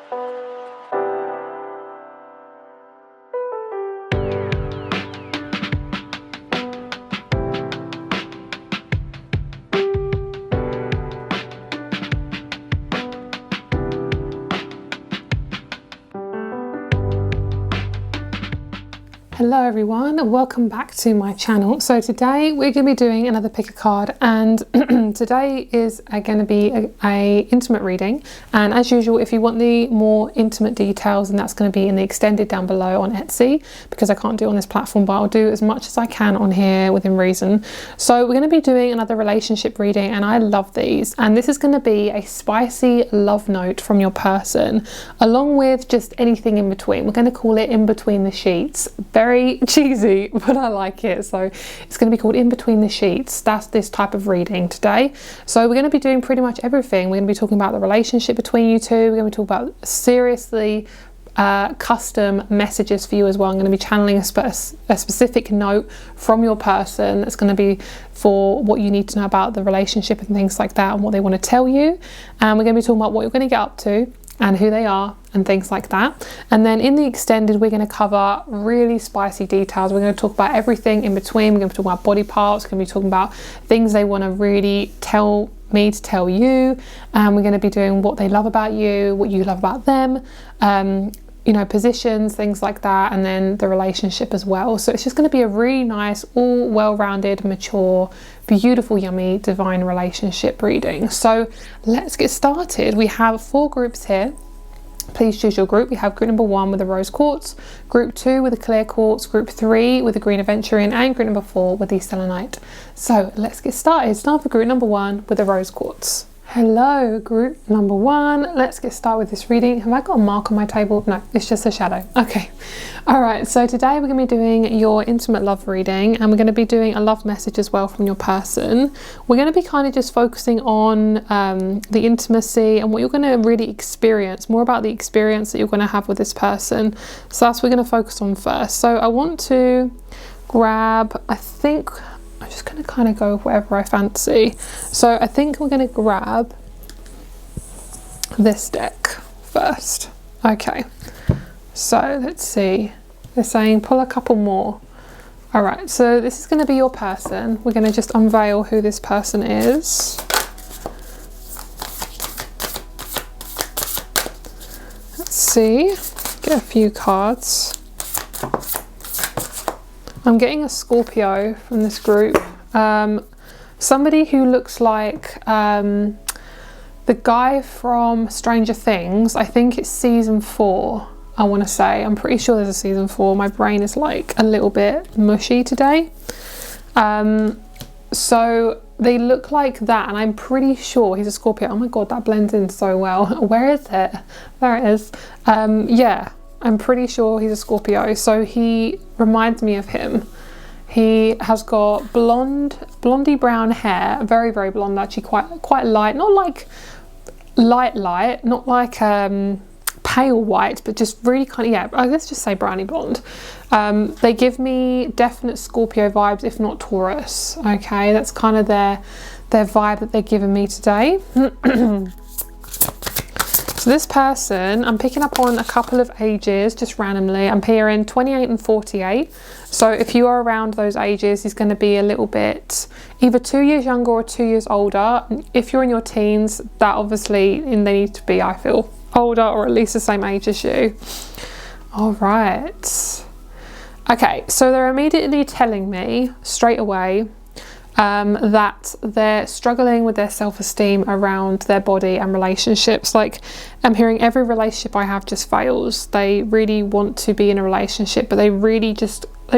Hello everyone, and welcome back to my channel. So today we're going to be doing another pick a card, and today is going to be a intimate reading. And as usual, if you want the more intimate details, and that's going to be in the extended down below on Etsy, because I can't do it on this platform, but I'll do as much as I can on here within reason. So we're going to be doing another relationship reading, and I love these. And this is going to be a spicy love note from your person, along with just anything in between. We're going to call it In Between the Sheets. Very cheesy, but I like it. So it's going to be called In Between the Sheets. That's this type of reading today. So we're going to be doing pretty much everything. We're going to be talking about the relationship between you two. We're going to talk about seriously custom messages for you as well. I'm going to be channeling a specific note from your person that's going to be for what you need to know about the relationship and things like that, and what they want to tell you. And we're going to be talking about what you're going to get up to and who they are and things like that. And then in the extended, we're going to cover really spicy details. We're going to talk about everything in between. We're going to talk about body parts. We're going to be talking about things they want to really tell me to tell you. And we're going to be doing what they love about you, what you love about them, you know, positions, things like that, and then the relationship as well. So it's just going to be a really nice, all well-rounded, mature, beautiful, yummy, divine relationship reading. So let's get started. We have 4 groups here. Please choose your group. We have group number 1 with the rose quartz, group 2 with the clear quartz, group 3 with the green aventurine, and group number 4 with the selenite. So let's get started. Start with group number 1 with the rose quartz. Hello, group number 1. Let's get started with this reading. Have I got a mark on my table? No, it's just a shadow. Okay. All right. So today we're going to be doing your intimate love reading, and we're going to be doing a love message as well from your person. We're going to be kind of just focusing on the intimacy and what you're going to really experience, more about the experience that you're going to have with this person. So that's what we're going to focus on first. So I want to grab, I think, I'm just going to kind of go wherever I fancy. So I think we're going to grab this deck first. Okay, so let's see. They're saying pull a couple more. All right, so this is going to be your person. We're going to just unveil who this person is. Let's see, get a few cards. I'm getting a Scorpio from this group. Somebody who looks like the guy from Stranger Things. I think it's season 4, I want to say. I'm pretty sure there's a season 4. My brain is like a little bit mushy today. So they look like that, and I'm pretty sure he's a Scorpio. Oh my god, that blends in so well. Where is it? There it is. Yeah. I'm pretty sure he's a Scorpio, so he reminds me of him. He has got blondie brown hair, very, very blonde, actually quite light, not like light, not like pale white, but just really kind of, yeah, let's just say brownie blonde. They give me definite Scorpio vibes, if not Taurus. Okay, that's kind of their vibe that they're giving me today. So this person, I'm picking up on a couple of ages just randomly. I'm hearing 28 and 48. So if you are around those ages, he's going to be a little bit either 2 years younger or 2 years older. If you're in your teens, that obviously they need to be, I feel, older or at least the same age as you. All right. Okay, so they're immediately telling me straight away that they're struggling with their self-esteem around their body and relationships. Like, I'm hearing every relationship I have just fails. They really want to be in a relationship, but they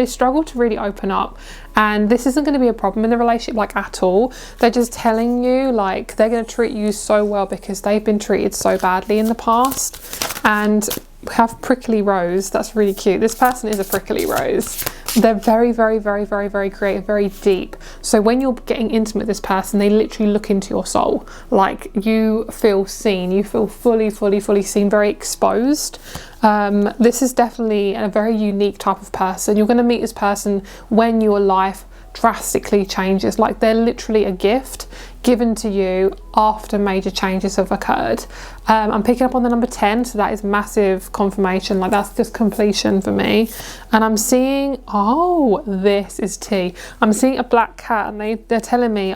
struggle to really open up. And this isn't going to be a problem in the relationship, like, at all. They're just telling you, like, they're going to treat you so well because they've been treated so badly in the past. And we have prickly rose. That's really cute. This person is a prickly rose. They're very, very, very, very, very creative, very deep. So when you're getting intimate with this person, they literally look into your soul. Like, you feel seen. You feel fully, fully, fully seen, very exposed. This is definitely a very unique type of person. You're going to meet this person when your life drastically changes. Like they're literally a gift given to you after major changes have occurred. I'm picking up on the number 10, so that is massive confirmation. Like that's just completion for me. And I'm seeing, oh, this is tea. I'm seeing a black cat, and they're telling me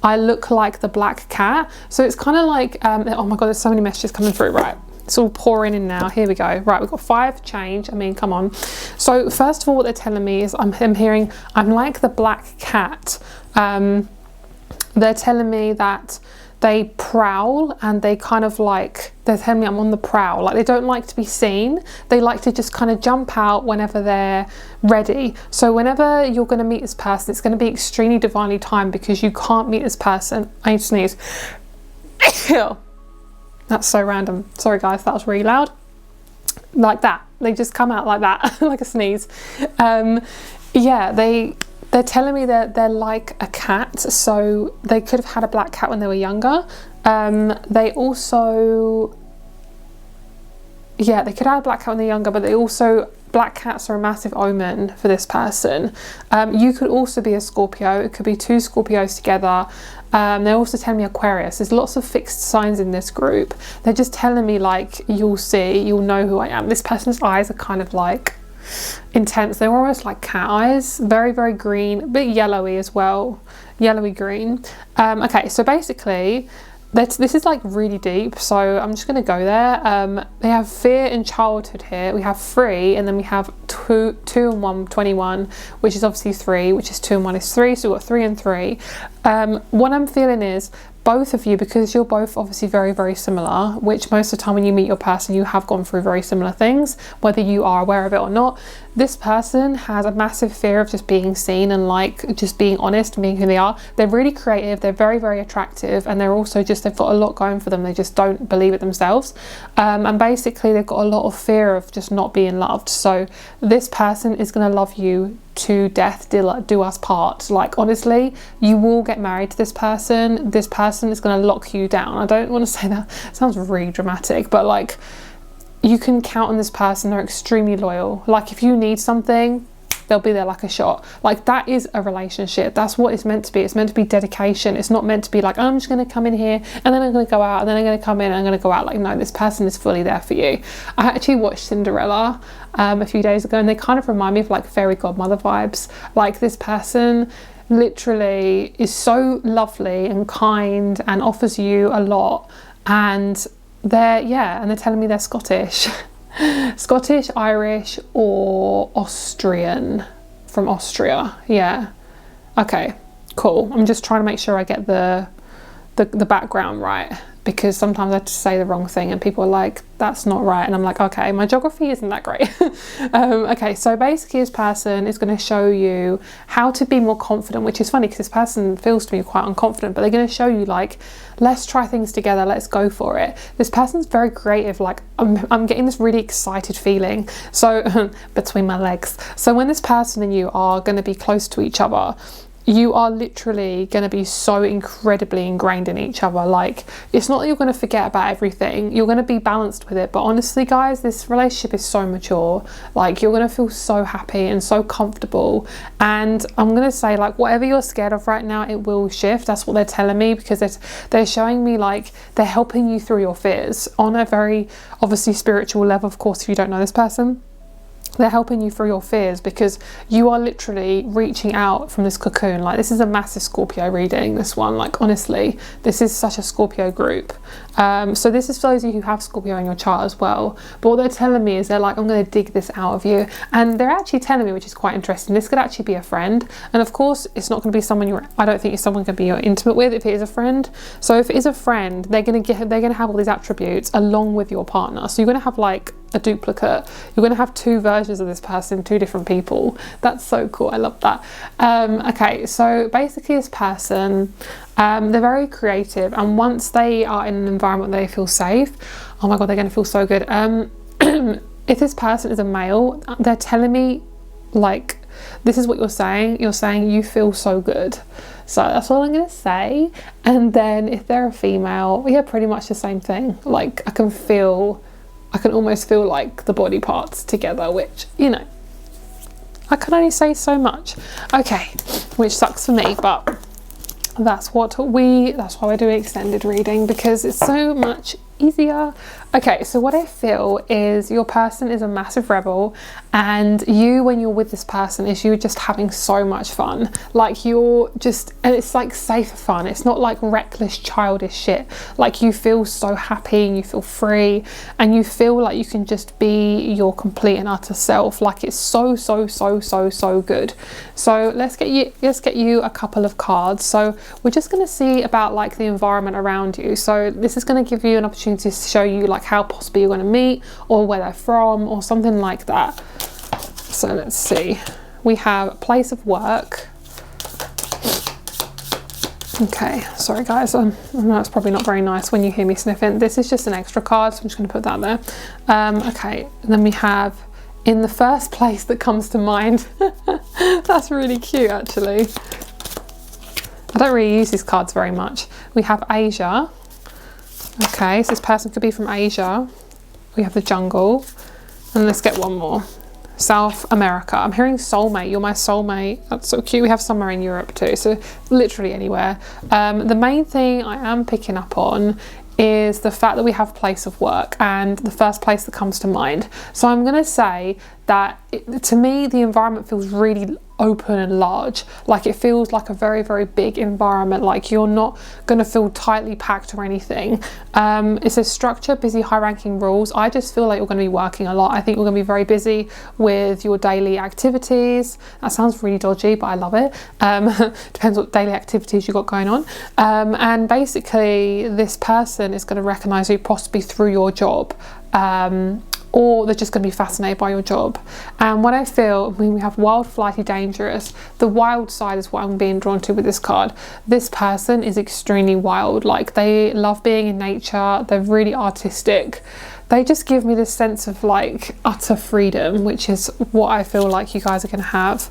I look like the black cat. So it's kind of like, oh my God, there's so many messages coming through, right? It's all pouring in now. Here we go. Right, we've got 5 change. I mean, come on. So first of all, what they're telling me is I'm hearing I'm like the black cat. They're telling me that they prowl, and they kind of like, they're telling me I'm on the prowl. Like they don't like to be seen. They like to just kind of jump out whenever they're ready. So whenever you're going to meet this person, it's going to be extremely divinely timed, because you can't meet this person. I need to sneeze. That's so random. Sorry guys, that was really loud. Like that. They just come out like that, like a sneeze. Yeah, they're telling me that they're like a cat, so they could have had a black cat when they were younger. They also, yeah, they could have a black cat when they're younger, but they also, black cats are a massive omen for this person. You could also be a Scorpio. It could be 2 Scorpios together. They're also telling me Aquarius. There's lots of fixed signs in this group. They're just telling me like, you'll know who I am. This person's eyes are kind of like intense. They're almost like cat eyes, very, very green, a bit yellowy as well, yellowy green. Okay, so basically this is like really deep, so I'm just going to go there. They have fear in childhood here. We have 3, and then we have 2 and 1, 21, which is obviously 3, which is 2 and 1 is 3, so we've got 3 and 3. What I'm feeling is both of you, because you're both obviously very, very similar, which most of the time when you meet your person, you have gone through very similar things, whether you are aware of it or not. This person has a massive fear of just being seen and like just being honest and being who they are. They're really creative, they're very, very attractive, and they're also just, they've got a lot going for them. They just don't believe it themselves. And basically they've got a lot of fear of just not being loved. So this person is going to love you to death, do us part. Like honestly, you will get married to this person. This person is going to lock you down. I don't want to say that, it sounds really dramatic, but like you can count on this person. They're extremely loyal. Like if you need something, they'll be there like a shot. Like that is a relationship. That's what it's meant to be. It's meant to be dedication. It's not meant to be like, oh, I'm just going to come in here and then I'm going to go out and then I'm going to come in and I'm going to go out. Like no, this person is fully there for you. I actually watched Cinderella a few days ago, and they kind of remind me of like fairy godmother vibes. Like this person literally is so lovely and kind and offers you a lot, and they're telling me they're Scottish. Scottish, Irish, or Austrian, from Austria. Yeah, okay, cool. I'm just trying to make sure I get the background right, because sometimes I just say the wrong thing and people are like, that's not right, and I'm like, okay, my geography isn't that great. Okay, so basically this person is going to show you how to be more confident, which is funny because this person feels to me quite unconfident, but they're going to show you like, let's try things together, let's go for it. This person's very creative. Like I'm getting this really excited feeling, so between my legs. So when this person and you are going to be close to each other, you are literally going to be so incredibly ingrained in each other. Like it's not that you're going to forget about everything, you're going to be balanced with it, but honestly guys, this relationship is so mature. Like you're going to feel so happy and so comfortable, and I'm going to say like whatever you're scared of right now, it will shift. That's what they're telling me, because they're showing me like they're helping you through your fears on a very obviously spiritual level. Of course, if you don't know this person, they're helping you through your fears, because you are literally reaching out from this cocoon. Like this is a massive Scorpio reading, this one. Like honestly, this is such a Scorpio group. So this is for those of you who have Scorpio in your chart as well. But what they're telling me is they're like, I'm going to dig this out of you. And they're actually telling me, which is quite interesting, this could actually be a friend. And of course, it's not going to be someone I don't think it's someone going to be you're intimate with if it is a friend. So if it is a friend, they're going to have all these attributes along with your partner. So you're going to have like a duplicate. You're going to have 2 versions of this person, 2 different people. That's so cool. I love that. Okay, so basically this person, they're very creative, and once they are in an environment they feel safe, oh my god, they're going to feel so good. If this person is a male, they're telling me like, this is what you're saying you feel so good. So that's all I'm going to say. And then if they're a female, yeah, pretty much the same thing. Like I can almost feel like the body parts together, which, you know, I can only say so much. Okay, which sucks for me, but that's why we're doing extended reading, because it's so much easier. Okay, so what I feel is your person is a massive rebel, and you, when you're with this person, is you just having so much fun. Like you're just, and it's like safe fun. It's not like reckless, childish shit. Like you feel so happy and you feel free and you feel like you can just be your complete and utter self. Like it's so good. So let's get you a couple of cards. So we're just going to see about like the environment around you. So this is going to give you an opportunity to show you like how possibly you're going to meet, or where they're from, or something like that. So let's see. We have place of work. Okay, sorry guys, I know it's probably not very nice when you hear me sniffing. This is just an extra card, so I'm just going to put that there. Okay, and then we have in the first place that comes to mind. That's really cute actually. I don't really use these cards very much. We have Asia. Okay, so this person could be from Asia. We have the jungle, and let's get one more. South America. I'm hearing soulmate. You're my soulmate. That's so cute. We have somewhere in Europe too, so literally anywhere. The main thing I am picking up on is the fact that we have place of work and the first place that comes to mind. So I'm going to say that to me the environment feels really open and large. Like it feels like a very big environment. Like you're not going to feel tightly packed or anything. It says structure, busy, high-ranking roles. I just feel like you're going to be working a lot. I think you're going to be very busy with your daily activities. That sounds really dodgy, but I love it. Depends what daily activities you got going on. And basically this person is going to recognize you possibly through your job. Or they're just going to be fascinated by your job. And what I feel, when we have wild, flighty, dangerous, the wild side is what I'm being drawn to with this card. This person is extremely wild. Like they love being in nature. They're really artistic. They just give me this sense of like utter freedom, which is what I feel like you guys are going to have.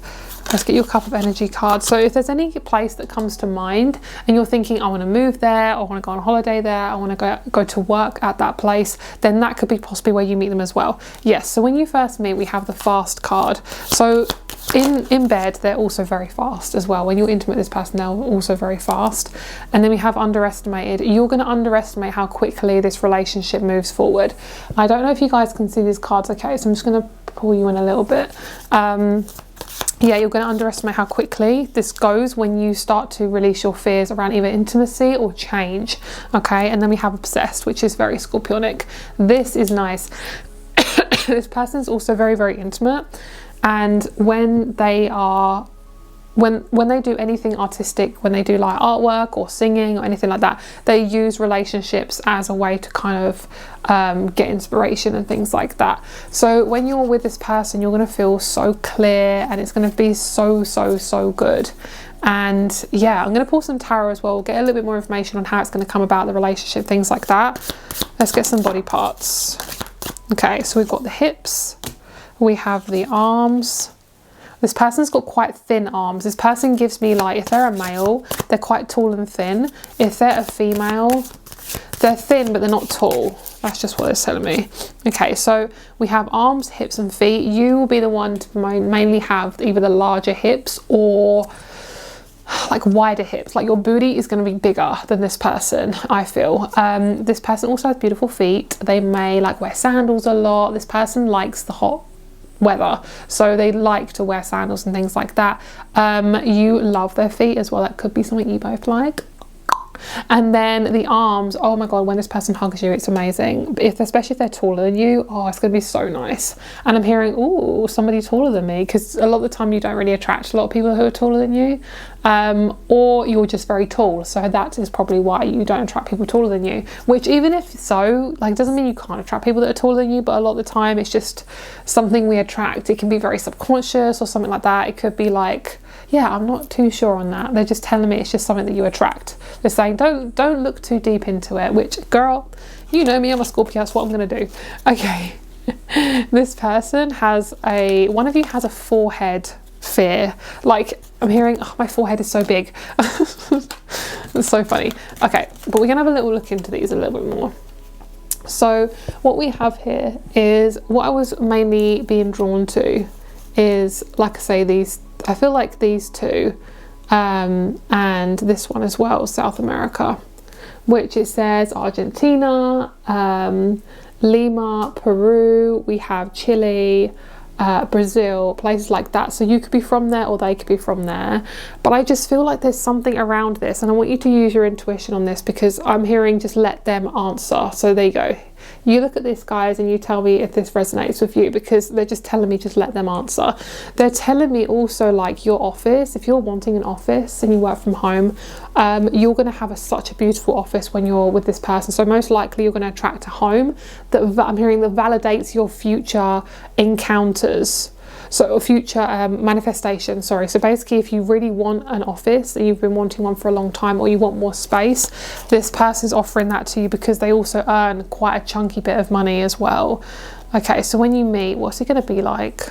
Let's get you a couple of energy cards. So if there's any place that comes to mind and you're thinking, I want to move there, I want to go on holiday there, I want to go to work at that place, then that could be possibly where you meet them as well. Yes, so when you first meet, we have the fast card. So in bed, they're also very fast as well. When you're intimate with this person, they're also very fast. And then we have underestimated. You're going to underestimate how quickly this relationship moves forward. I don't know if you guys can see these cards, okay, so I'm just going to pull you in a little bit. Yeah, you're going to underestimate how quickly this goes when you start to release your fears around either intimacy or change. Okay, and then we have obsessed, which is very scorpionic. This is nice. This person is also very intimate, and when they are when they do anything artistic, when they do like artwork or singing or anything like that, they use relationships as a way to kind of get inspiration and things like that. So when you're with this person, you're going to feel so clear, and it's going to be so good. And yeah, I'm going to pull some tarot as well. We'll get a little bit more information on how it's going to come about, the relationship, things like that. Let's get some body parts. Okay, so we've got the hips, we have the arms. This person's got quite thin arms. This person gives me like, if they're a male, they're quite tall and thin. If they're a female, they're thin but they're not tall. That's just what it's telling me. Okay, so we have arms, hips and feet. You will be the one to mainly have either the larger hips or like wider hips. Like your booty is going to be bigger than this person, I feel. This person also has beautiful feet. They may like wear sandals a lot. This person likes the hot weather, so they like to wear sandals and things like that. You love their feet as well. That could be something you both like. And then the arms, oh my god, when this person hugs you, it's amazing. Especially if they're taller than you, oh, it's going to be so nice. And I'm hearing, oh, somebody taller than me, because a lot of the time you don't really attract a lot of people who are taller than you, or you're just very tall, so that is probably why you don't attract people taller than you. Which, even if so, like, doesn't mean you can't attract people that are taller than you, but a lot of the time it's just something we attract. It can be very subconscious or something like that. It could be like, yeah, I'm not too sure on that. They're just telling me it's just something that you attract. They're saying don't look too deep into it, which, girl, you know me, I'm a Scorpio, that's what I'm gonna do. Okay. This person has one of you has a forehead fear. Like, I'm hearing, oh, my forehead is so big. It's so funny. Okay, but we're gonna have a little look into these a little bit more. So what we have here is what I was mainly being drawn to is, like I say, I feel like these two, and this one as well, South America, which it says Argentina, Lima, Peru, we have Chile, Brazil, places like that. So you could be from there or they could be from there, but I just feel like there's something around this, and I want you to use your intuition on this, because I'm hearing just let them answer. So there you go. You look at this, guys, and you tell me if this resonates with you, because they're just telling me just let them answer. They're telling me also, like, your office, if you're wanting an office and you work from home, you're going to have such a beautiful office when you're with this person. So most likely you're going to attract a home that I'm hearing that validates your future encounters. So future manifestation, sorry. So basically, if you really want an office and you've been wanting one for a long time, or you want more space, this person's offering that to you, because they also earn quite a chunky bit of money as well. Okay, so when you meet, what's it going to be like?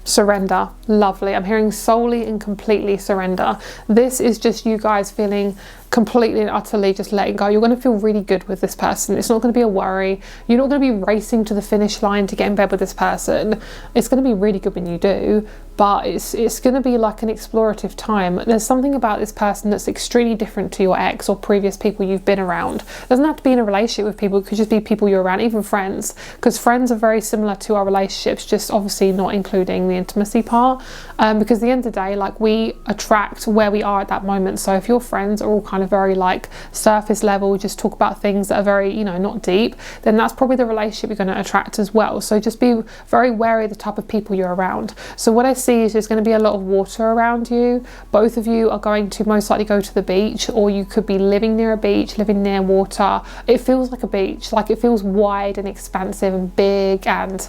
Surrender. Lovely. I'm hearing solely and completely surrender. This is just you guys feeling completely and utterly just letting go. You're going to feel really good with this person. It's not going to be a worry. You're not going to be racing to the finish line to get in bed with this person. It's going to be really good when you do, but it's going to be like an explorative time. There's something about this person that's extremely different to your ex or previous people you've been around. It doesn't have to be in a relationship with people. It could just be people you're around, even friends, because friends are very similar to our relationships, just obviously not including the intimacy part, because at the end of the day, like, we attract where we are at that moment. So if your friends are all kind of very like surface level, just talk about things that are very, you know, not deep, then that's probably the relationship you're going to attract as well. So just be very wary of the type of people you're around. So what I see is there's going to be a lot of water around you. Both of you are going to most likely go to the beach, or you could be living near a beach, living near water. It feels like a beach, like it feels wide and expansive and big and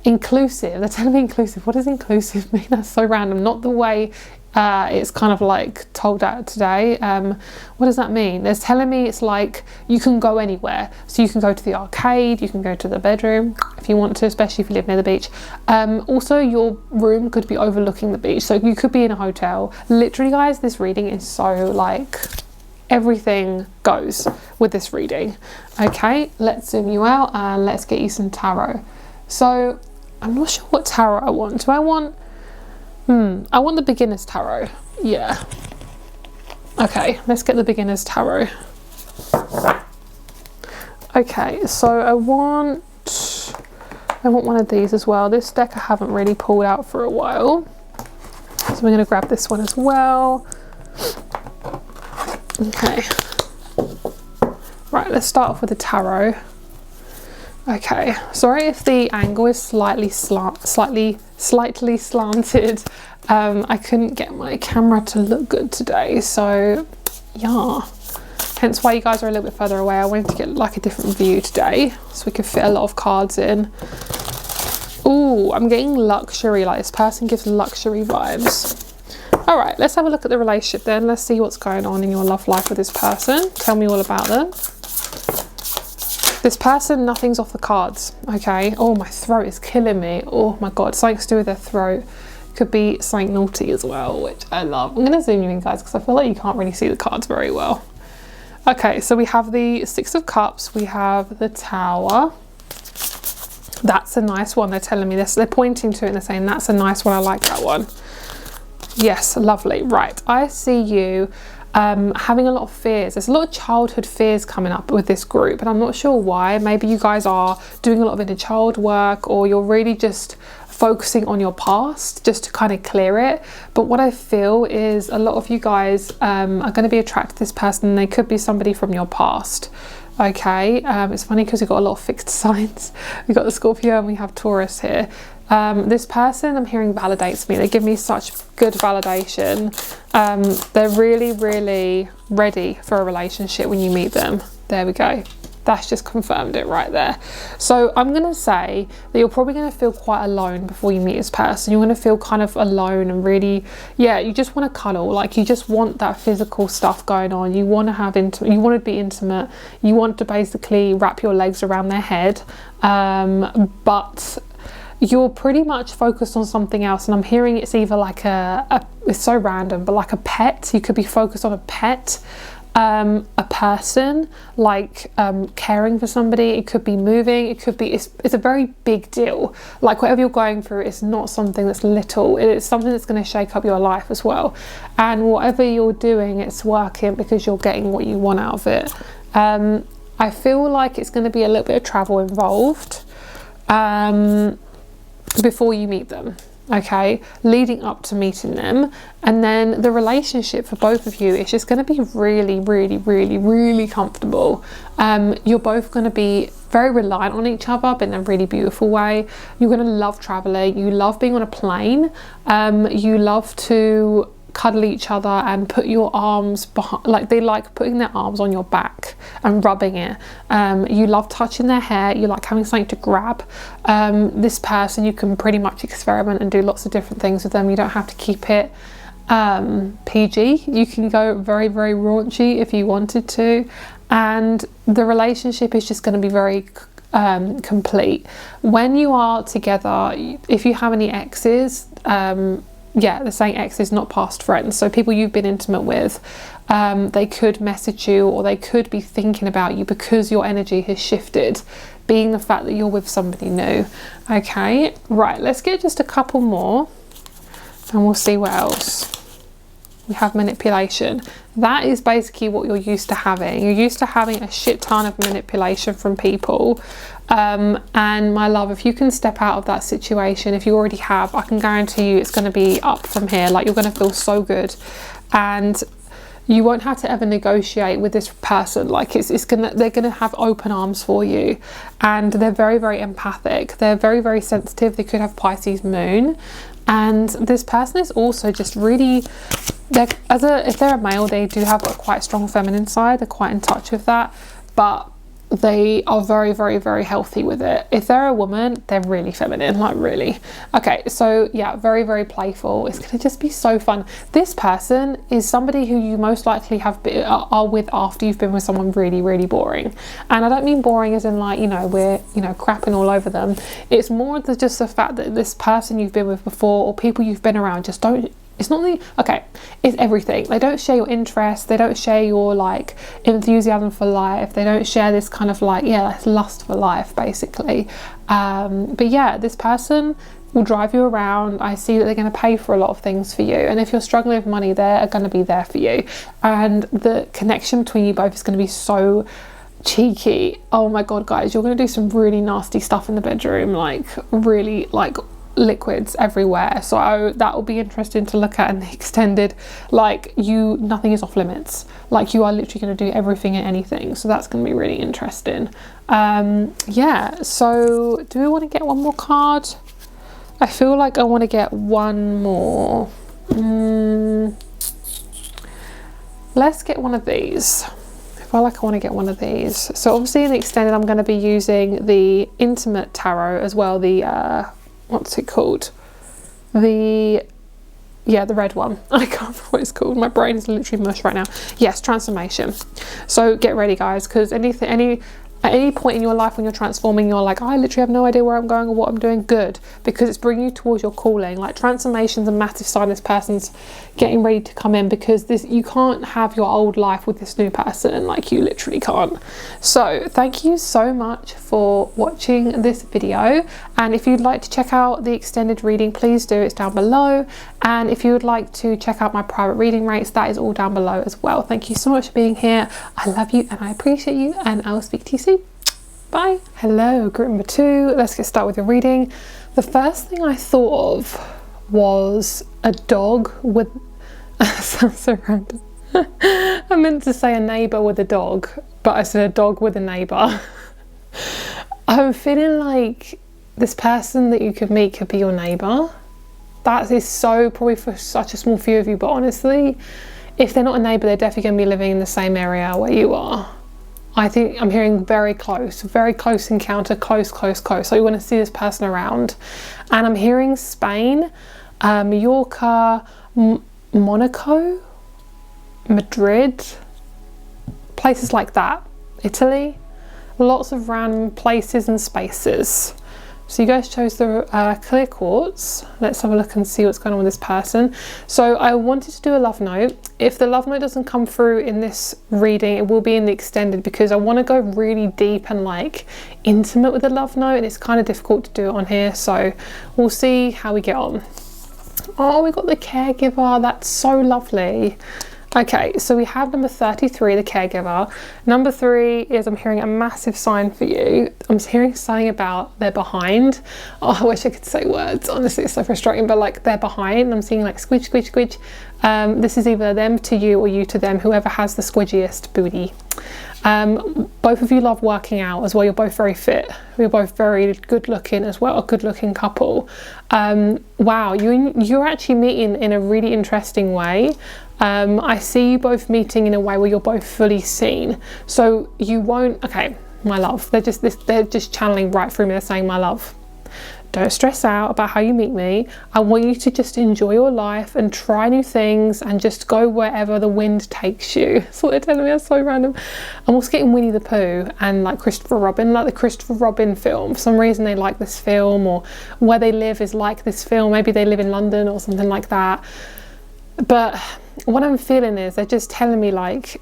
inclusive. They're telling me inclusive. What does inclusive mean? That's so random. Not the way it's kind of like told out today. What does that mean? They're telling me it's like you can go anywhere. So you can go to the arcade, you can go to the bedroom if you want to, especially if you live near the beach. Also, your room could be overlooking the beach, so you could be in a hotel. Literally, guys, this reading is so like everything goes with this reading. Okay, let's zoom you out and let's get you some tarot. So I'm not sure what tarot I want. Do I want I want the beginner's tarot. Yeah. Okay, let's get the beginner's tarot. Okay, so I want one of these as well. This deck I haven't really pulled out for a while, so we're going to grab this one as well. Okay. Right, let's start off with the tarot. Okay, sorry if the angle is slightly slanted. I couldn't get my camera to look good today, so yeah. Hence why you guys are a little bit further away. I wanted to get like a different view today, so we could fit a lot of cards in. Ooh, I'm getting luxury, like this person gives luxury vibes. All right, let's have a look at the relationship then. Let's see what's going on in your love life with this person. Tell me all about them. This person, nothing's off the cards, okay? Oh, my throat is killing me. Oh my God, something to do with their throat. Could be something naughty as well, which I love. I'm gonna zoom you in, guys, because I feel like you can't really see the cards very well. Okay, so we have the Six of Cups, we have the Tower. That's a nice one, they're telling me this. They're pointing to it and they're saying, that's a nice one, I like that one. Yes, lovely. Right, I see you having a lot of fears. There's a lot of childhood fears coming up with this group, and I'm not sure why. Maybe you guys are doing a lot of inner child work, or you're really just focusing on your past just to kind of clear it. But what I feel is a lot of you guys are going to be attracted to this person, and they could be somebody from your past. Okay, it's funny because we've got a lot of fixed signs. We've got the Scorpio and we have Taurus here. This person, I'm hearing, validates me. They give me such good validation. They're really, really ready for a relationship when you meet them. There we go. That's just confirmed it right there. So I'm going to say that you're probably going to feel quite alone before you meet this person. You're going to feel kind of alone and really, yeah, you just want to cuddle. Like, you just want that physical stuff going on. You want to have intimate, you want to be intimate. You want to basically wrap your legs around their head. But you're pretty much focused on something else, and I'm hearing it's either like it's so random, but like a pet. You could be focused on a pet. a person, like caring for somebody. It could be moving, it could be, it's a very big deal. Like whatever you're going through, it's not something that's little, it's something that's going to shake up your life as well. And whatever you're doing, it's working because you're getting what you want out of it. I feel like it's going to be a little bit of travel involved before you meet them, okay, leading up to meeting them. And then the relationship for both of you is just going to be really, really, really, really comfortable. You're both going to be very reliant on each other, but in a really beautiful way. You're going to love traveling, you love being on a plane, you love to cuddle each other and put your arms behind, like they like putting their arms on your back and rubbing it. You love touching their hair, you like having something to grab. This person, you can pretty much experiment and do lots of different things with them. You don't have to keep it PG. You can go very, very raunchy if you wanted to, and the relationship is just going to be very complete. When you are together, if you have any exes, yeah, they're saying exes, not past friends, so people you've been intimate with, they could message you or they could be thinking about you because your energy has shifted, being the fact that you're with somebody new. Okay, right, let's get just a couple more and we'll see what else. We have manipulation. That is basically what you're used to having. You're used to having a shit ton of manipulation from people. And my love, if you can step out of that situation, if you already have, I can guarantee you it's going to be up from here. Like, you're going to feel so good, and you won't have to ever negotiate with this person. Like, they're gonna have open arms for you, and they're very, very empathic. They're very, very sensitive. They could have Pisces moon, and this person is also just really, if they're a male, they do have a quite strong feminine side. They're quite in touch with that, but they are very, very, very healthy with it. If they're a woman, they're really feminine, like really. Okay, so yeah, very, very playful. It's gonna just be so fun. This person is somebody who you most likely are with after you've been with someone really, really boring. And I don't mean boring as in like, we're crapping all over them. It's more than just the fact that this person you've been with before or people you've been around just don't, it's not the, okay, it's everything. They don't share your interests, they don't share your like enthusiasm for life, they don't share this kind of like, yeah, lust for life basically. But yeah, this person will drive you around. I see that they're going to pay for a lot of things for you, and if you're struggling with money, they're going to be there for you, and the connection between you both is going to be so cheeky. Oh my god, guys, you're going to do some really nasty stuff in the bedroom, like really like liquids everywhere. So that will be interesting to look at in the extended. Like, nothing is off limits. Like, you are literally going to do everything and anything, so that's going to be really interesting. Yeah, so do we want to get one more card? I feel like I want to get one more. Let's get one of these. I feel like I want to get one of these. So obviously in the extended, I'm going to be using the Intimate Tarot as well, the what's it called? The red one. I can't remember what it's called. My brain is literally mush right now. Yes, transformation. So get ready, guys, because at any point in your life when you're transforming, you're like, I literally have no idea where I'm going or what I'm doing. Good, because it's bringing you towards your calling. Like, transformation's a massive sign this person's getting ready to come in, because you can't have your old life with this new person. Like, you literally can't. So thank you so much for watching this video, and if you'd like to check out the extended reading, please do. It's down below, and if you would like to check out my private reading rates, that is all down below as well. Thank you so much for being here. I love you and I appreciate you, and I will speak to you soon. Bye. Hello, group number 2. Let's get started with your reading. The first thing I thought of was a dog with sounds so random. I meant to say a neighbour with a dog, but I said a dog with a neighbour. I'm feeling like this person that you could meet could be your neighbour. That is so probably for such a small few of you, but honestly, if they're not a neighbour, they're definitely going to be living in the same area where you are. I think I'm hearing very close encounter, close. So you want to see this person around. And I'm hearing Spain, Mallorca, Monaco, Madrid, places like that. Italy, lots of random places and spaces. So you guys chose the clear quartz. Let's have a look and see what's going on with this person. So I wanted to do a love note. If the love note doesn't come through in this reading, it will be in the extended, because I want to go really deep and like intimate with the love note, and it's kind of difficult to do it on here. So we'll see how we get on. Oh, we got the caregiver. That's so lovely. Okay, so we have number 33, the caregiver. Number 3 is, I'm hearing a massive sign for you. I'm hearing something about they're behind. Oh, I wish I could say words. Honestly, it's so frustrating, but like they're behind. I'm seeing like squidge, squidge, squidge. This is either them to you or you to them, whoever has the squidgiest booty. Both of you love working out as well. You're both very fit. You're both very good looking as well, a good looking couple. Wow, you're actually meeting in a really interesting way. I see you both meeting in a way where you're both fully seen. So you won't, okay, my love, they're just channeling right through me. They're saying, my love, don't stress out about how you meet me. I want you to just enjoy your life and try new things and just go wherever the wind takes you. That's what they're telling me. That's so random. I'm also getting Winnie the Pooh and like Christopher Robin, like the Christopher Robin film. For some reason they like this film, or where they live is like this film. Maybe they live in London or something like that. But what I'm feeling is they're just telling me like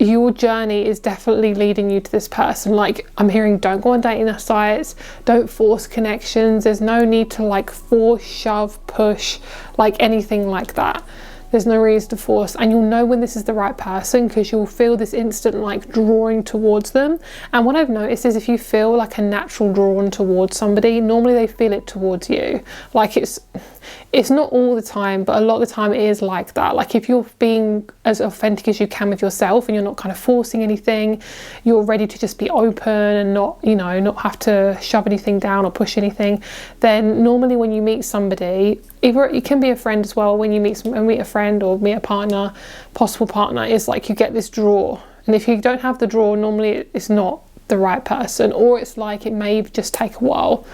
your journey is definitely leading you to this person. Like I'm hearing, don't go on dating sites, don't force connections. There's no need to like force, shove, push, like anything like that. There's no reason to force, and you'll know when this is the right person because you'll feel this instant like drawing towards them. And what I've noticed is if you feel like a natural drawn towards somebody, normally they feel it towards you. Like it's not all the time, but a lot of the time it is like that. Like if you're being as authentic as you can with yourself and you're not kind of forcing anything, you're ready to just be open and not, you know, not have to shove anything down or push anything, then normally when you meet somebody, either it can be a friend as well, when you meet a friend or meet a partner, possible partner, is like you get this draw. And if you don't have the draw, normally it's not the right person, or it's like it may just take a while.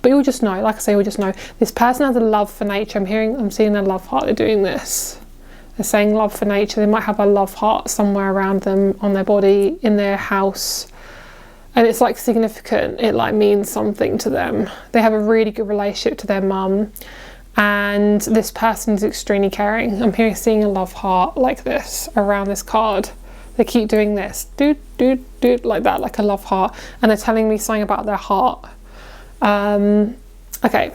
But you'll just know, like I say, you'll just know. This person has a love for nature. I'm seeing a love heart. They're doing this. They're saying love for nature. They might have a love heart somewhere around them, on their body, in their house. And it's like significant. It like means something to them. They have a really good relationship to their mum. And this person is extremely caring. I'm seeing a love heart like this around this card. They keep doing this. Doot, doot, doot, like that, like a love heart. And they're telling me something about their heart. Okay,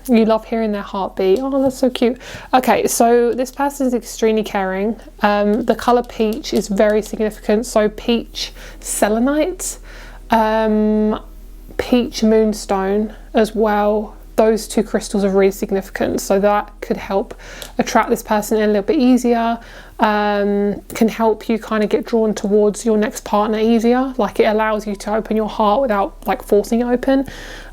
you love hearing their heartbeat. Oh, that's so cute. Okay, so this person is extremely caring. The color peach is very significant. So peach selenite, peach moonstone as well. Those two crystals are really significant, so that could help attract this person in a little bit easier. Can help you kind of get drawn towards your next partner easier. Like it allows you to open your heart without like forcing it open.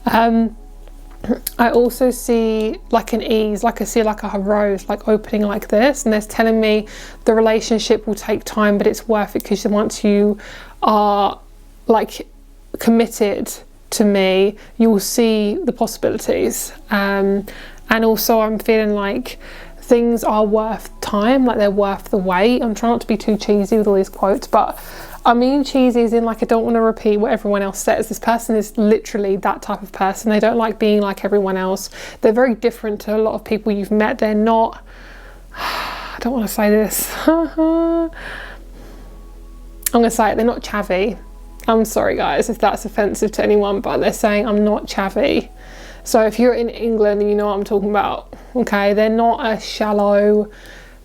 I also see like an ease, like I see like a rose like opening like this, and there's telling me the relationship will take time, but it's worth it, because once you are like committed to me, you will see the possibilities. And also I'm feeling like things are worth time, like they're worth the wait. I'm trying not to be too cheesy with all these quotes, but I mean cheesy as in like I don't want to repeat what everyone else says. This person is literally that type of person. They don't like being like everyone else. They're very different to a lot of people you've met. They're not, I don't want to say this. I'm going to say it, they're not chavvy. I'm sorry guys if that's offensive to anyone, but they're saying I'm not chavvy. So if you're in England, you know what I'm talking about, okay? They're not a shallow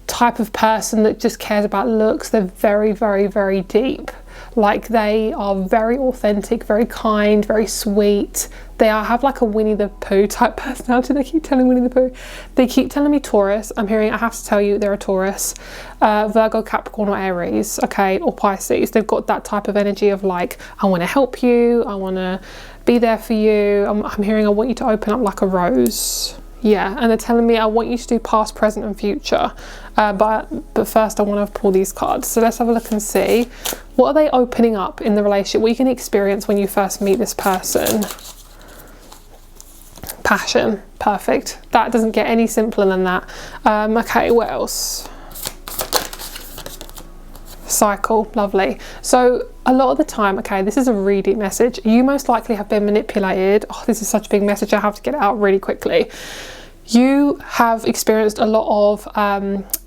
type of person that just cares about looks. They're very, very, very deep. Like they are very authentic, very kind, very sweet. They have like a Winnie the Pooh type personality. They keep telling Winnie the Pooh. They keep telling me Taurus. I'm hearing, I have to tell you, they're a Taurus. Virgo, Capricorn or Aries, okay, or Pisces. They've got that type of energy of like, I want to help you. I want to be there for you. I'm hearing, I want you to open up like a rose. Yeah, and they're telling me I want you to do past, present and future. But first I want to pull these cards. So let's have a look and see. What are they opening up in the relationship? What you can experience when you first meet this person. Passion. Perfect. That doesn't get any simpler than that. Okay, what else? cycle. Lovely. So a lot of the time, okay, this is a really deep message. You most likely have been manipulated. Oh, this is such a big message. I have to get it out really quickly. You have experienced a lot of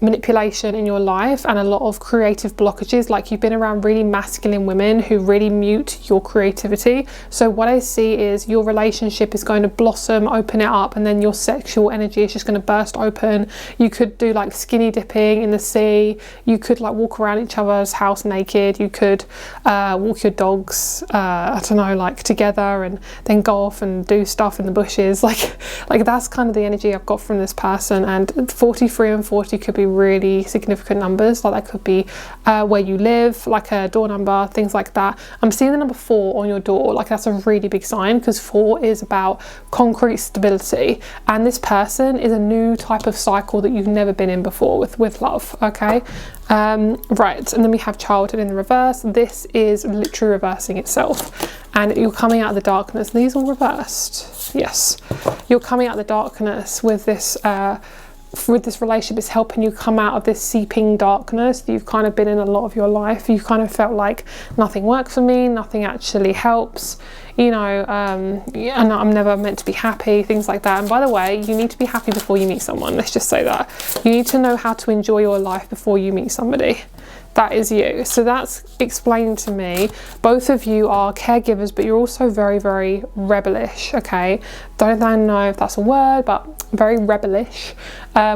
manipulation in your life and a lot of creative blockages. Like, you've been around really masculine women who really mute your creativity. So what I see is your relationship is going to blossom, open it up, and then your sexual energy is just going to burst open. You could do like skinny dipping in the sea. You could like walk around each other's house naked. You could walk your dogs, I don't know, like together, and then go off and do stuff in the bushes. Like that's kind of the energy I've got from this person. And 43 and 40 could be really significant numbers. Like, that could be where you live, like a door number, things like that. I'm seeing the number 4 on your door. Like, that's a really big sign, because 4 is about concrete stability, and this person is a new type of cycle that you've never been in before with love. Okay, right, and then we have childhood in the reverse. This is literally reversing itself, and you're coming out of the darkness. These all reversed. Yes, you're coming out of the darkness with this relationship. It's helping you come out of this seeping darkness that you've kind of been in a lot of your life. You kind of felt like nothing works for me, nothing actually helps, you know, and I'm never meant to be happy, things like that. And by the way, you need to be happy before you meet someone. Let's just say that. You need to know how to enjoy your life before you meet somebody. That is you. So that's explained to me. Both of you are caregivers, but you're also very, very rebellish. Okay, don't know if that's a word, but very rebellish.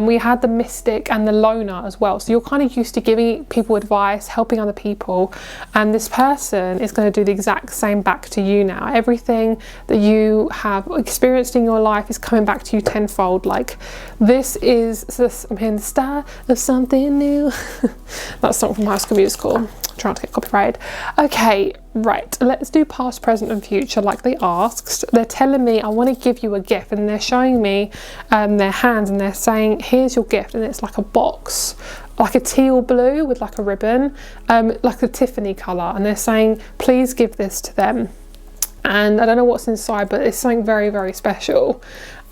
We had the mystic and the loner as well. So you're kind of used to giving people advice, helping other people, and this person is going to do the exact same back to you now. Everything that you have experienced in your life is coming back to you tenfold. Like, this is, I'm hearing the start of something new. That song from High School Musical. I'm trying to get copyrighted. Okay, right, let's do past, present and future like they asked. They're telling me, I want to give you a gift, and they're showing me their hands, and they're saying, here's your gift, and it's like a box, like a teal blue with like a ribbon, like a Tiffany colour, and they're saying, please give this to them. And I don't know what's inside, but it's something very, very special.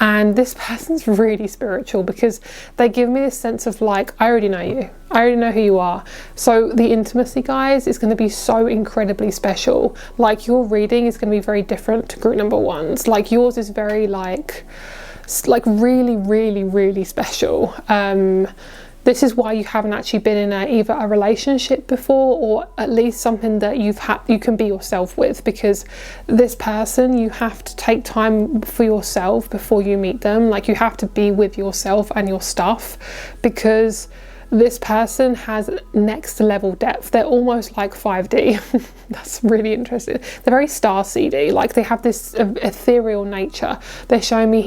And this person's really spiritual, because they give me this sense of like, I already know you. I already know who you are. So the intimacy, guys, is going to be so incredibly special. Like, your reading is going to be very different to group number 1's. Like, yours is very like really, really, really special. This is why you haven't actually been in either a relationship before, or at least something that you can be yourself with, because this person, you have to take time for yourself before you meet them. Like, you have to be with yourself and your stuff, because this person has next level depth. They're almost like 5D. That's really interesting. They're very star seedy. Like, they have this ethereal nature. They're showing me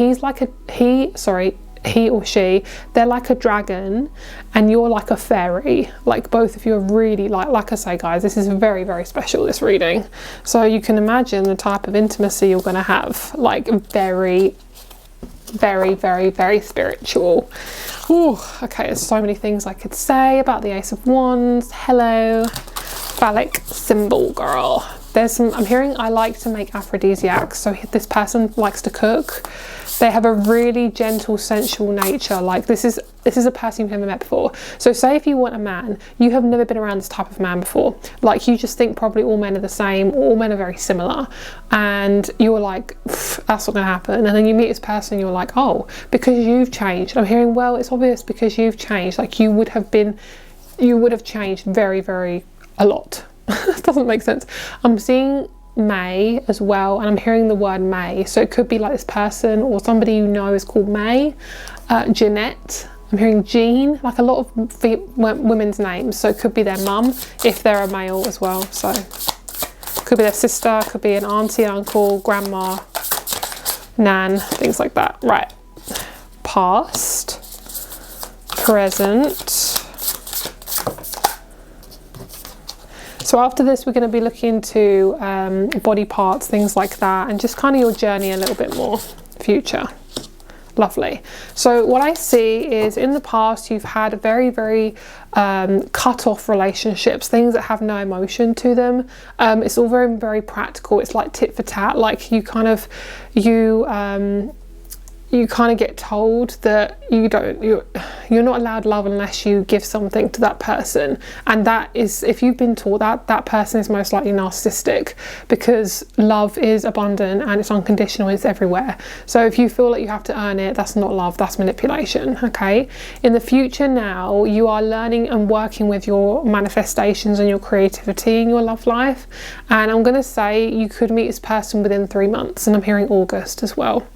he or she, they're like a dragon and you're like a fairy. Like, both of you are really, like I say, guys, this is very, very special, this reading. So you can imagine the type of intimacy you're going to have. Like, very, very, very, very spiritual. Ooh, okay, there's so many things I could say about the Ace of Wands. Hello, phallic symbol girl. There's some, I'm hearing, I like to make aphrodisiacs. So this person likes to cook. They have a really gentle, sensual nature. Like, this is a person you've never met before. So say if you want a man, you have never been around this type of man before. Like, you just think probably all men are the same, all men are very similar, and you're like, that's not gonna happen. And then you meet this person, you're like, oh, because you've changed. I'm hearing, well, it's obvious because you've changed. Like, you would have changed very, very a lot. Doesn't make sense. I'm seeing May as well, and I'm hearing the word May, so it could be like this person or somebody you know is called May. Jeanette, I'm hearing Jean, like a lot of women's names, so it could be their mum if they're a male as well. So could be their sister, could be an auntie, uncle, grandma, nan, things like that. Right, past, present. So after this, we're going to be looking into body parts, things like that, and just kind of your journey a little bit more. Future. Lovely. So what I see is, in the past, you've had very, very cut off relationships, things that have no emotion to them. It's all very, very practical. It's like tit for tat. Like, you you kind of get told that you're not allowed love unless you give something to that person, and that is, if you've been taught that person is most likely narcissistic, because love is abundant and it's unconditional, it's everywhere. So if you feel like you have to earn it, that's not love, that's manipulation. Okay, in the future now, you are learning and working with your manifestations and your creativity in your love life, and I'm going to say you could meet this person within 3 months, and I'm hearing August as well.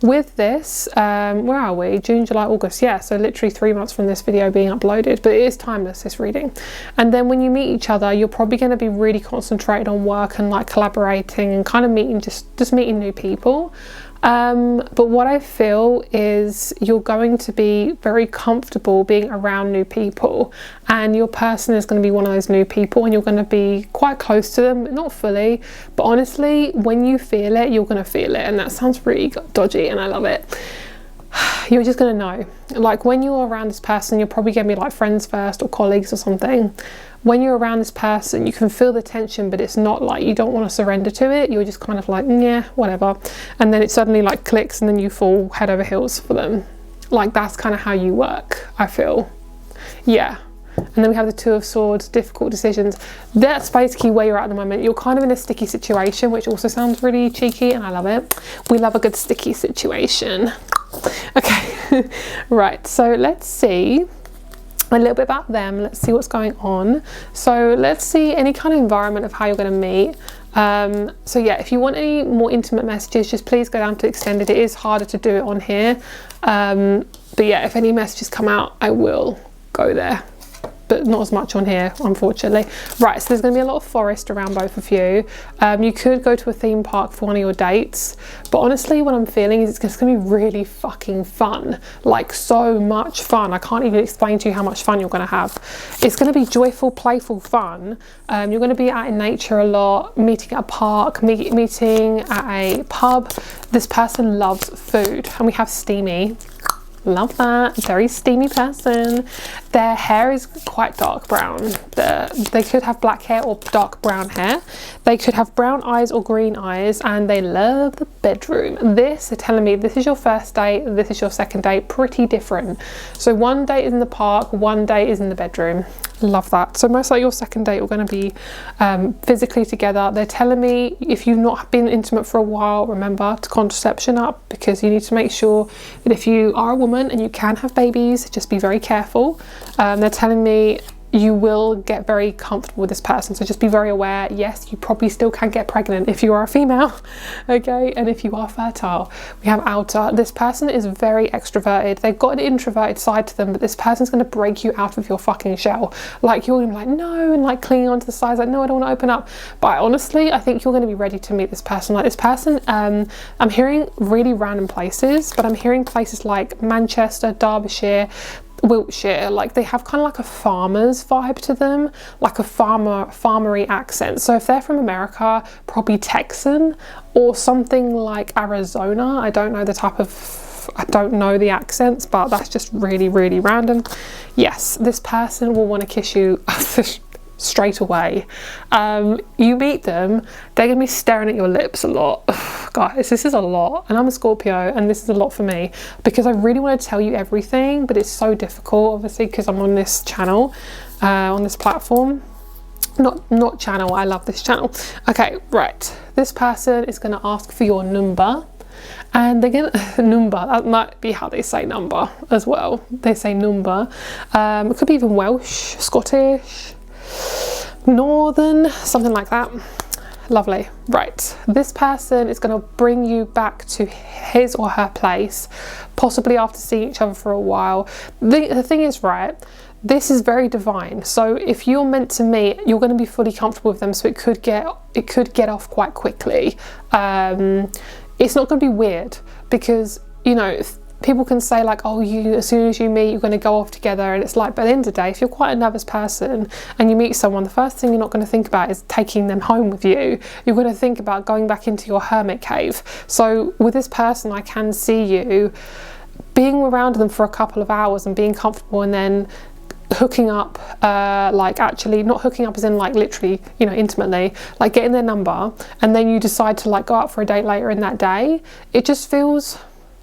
With this, where are we? June, July, August. Yeah, so literally 3 months from this video being uploaded, but it is timeless, this reading. And then when you meet each other, you're probably going to be really concentrated on work and like collaborating and kind of meeting, just meeting new people. But what I feel is you're going to be very comfortable being around new people, and your person is going to be one of those new people, and you're going to be quite close to them, not fully, but honestly, when you feel it, you're going to feel it. And that sounds really dodgy, and I love it. You're just going to know. Like when you're around this person, you're probably going to be like friends first or colleagues or something. When you're around this person, you can feel the tension, but it's not like you don't want to surrender to it. You're just kind of like, yeah, whatever. And then it suddenly like clicks, and then you fall head over heels for them. Like that's kind of how you work, I feel. Yeah. And then we have the Two of Swords, difficult decisions. That's basically where you're at the moment. You're kind of in a sticky situation, which also sounds really cheeky, and I love it. We love a good sticky situation. Okay, right, so let's see a little bit about them. Let's see what's going on. So let's see any kind of environment of how you're going to meet. So yeah, if you want any more intimate messages, just please go down to extended. It is harder to do it on here, but yeah, if any messages come out, I will go there, but not as much on here, unfortunately. Right, so there's going to be a lot of forest around both of you. You could go to a theme park for one of your dates, but honestly what I'm feeling is it's just going to be really fucking fun, like so much fun. I can't even explain to you how much fun you're going to have. It's going to be joyful, playful fun. You're going to be out in nature a lot, meeting at a park, meeting at a pub. This person loves food, and we have steamy. Love that. Very steamy person. Their hair is quite dark brown. They could have black hair or dark brown hair. They could have brown eyes or green eyes, and they love the bedroom. This is telling me this is your first date, this is your second date, pretty different. So one date is in the park, one date is in the bedroom. Love that. So most like your second date, we're going to be physically together. They're telling me if you've not been intimate for a while, remember to contraception up, because you need to make sure that if you are a woman and you can have babies, just be very careful. They're telling me you will get very comfortable with this person, so just be very aware. Yes, you probably still can get pregnant if you are a female, okay, and if you are fertile. We have outer. This person is very extroverted. They've got an introverted side to them, but this person's going to break you out of your fucking shell. Like you're going to be like no, and like clinging onto the sides like no, I don't want to open up. But honestly, I think you're going to be ready to meet this person. Like this person, I'm hearing really random places, but I'm hearing places like Manchester, Derbyshire, Wiltshire. Like they have kind of like a farmer's vibe to them, like a farmery accent. So if they're from America, probably Texan or something like Arizona. I don't know the accents, but that's just really, really random. Yes, this person will want to kiss you straight away. You meet them, they're gonna be staring at your lips a lot. Guys, this is a lot, and I'm a Scorpio, and this is a lot for me because I really want to tell you everything, but it's so difficult, obviously, because I'm on this channel, on this platform. Not channel, I love this channel. Okay, right, this person is going to ask for your number, and they're gonna number, that might be how they say number as well. They say number. It could be even Welsh, Scottish, Northern, something like that. Lovely. Right, this person is going to bring you back to his or her place, possibly after seeing each other for a while. The thing is, right, this is very divine. So if you're meant to meet, you're going to be fully comfortable with them, so it could get off quite quickly. It's not going to be weird, because you know, people can say like, oh, as soon as you meet, you're going to go off together, and it's like, by the end of the day, if you're quite a nervous person and you meet someone, the first thing you're not going to think about is taking them home with you. You're going to think about going back into your hermit cave. So with this person, I can see you being around them for a couple of hours and being comfortable, and then hooking up, like actually not hooking up as in like literally, you know, intimately, like getting their number, and then you decide to like go out for a date later in that day. It just feels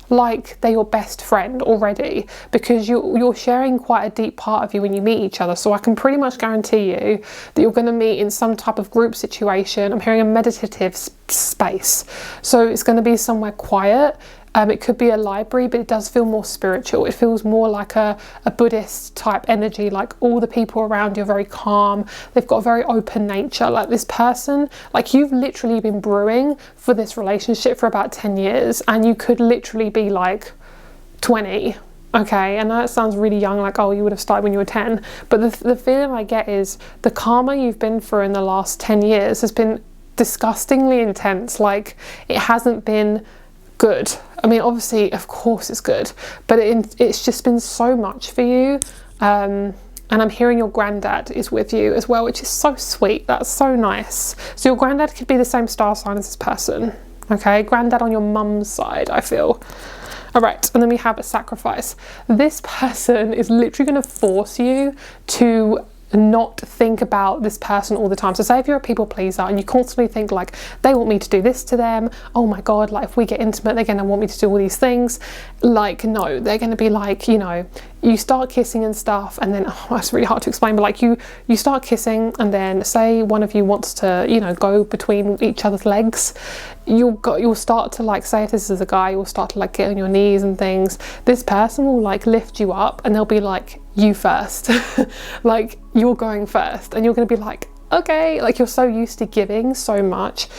like they're your best friend already, because you're sharing quite a deep part of you when you meet each other. So I can pretty much guarantee you that you're going to meet in some type of group situation. I'm hearing a meditative space, so it's going to be somewhere quiet. It could be a library, but it does feel more spiritual. It feels more like a Buddhist type energy, like all the people around you are very calm. They've got a very open nature. Like this person, like you've literally been brewing for this relationship for about 10 years, and you could literally be like 20. Okay, and that sounds really young, like, oh, you would have started when you were 10. But the feeling I get is the karma you've been through in the last 10 years has been disgustingly intense. Like, it hasn't been good. I mean, obviously, of course it's good, but it's just been so much for you. And I'm hearing your granddad is with you as well, which is so sweet. That's so nice. So your granddad could be the same star sign as this person. Okay, granddad on your mum's side, I feel. All right, and then we have a sacrifice. This person is literally going to force you to not think about this person all the time. So say if you're a people pleaser and you constantly think like, they want me to do this to them, oh my god, like if we get intimate they're going to want me to do all these things. Like, no, they're going to be like, you know, you start kissing and stuff, and then, oh, it's really hard to explain, but like you start kissing, and then say one of you wants to, you know, go between each other's legs, you'll start to, like, say if this is a guy, you'll start to like get on your knees and things. This person will like lift you up and they'll be like, you first. Like, you're going first, and you're going to be like, okay, like you're so used to giving so much.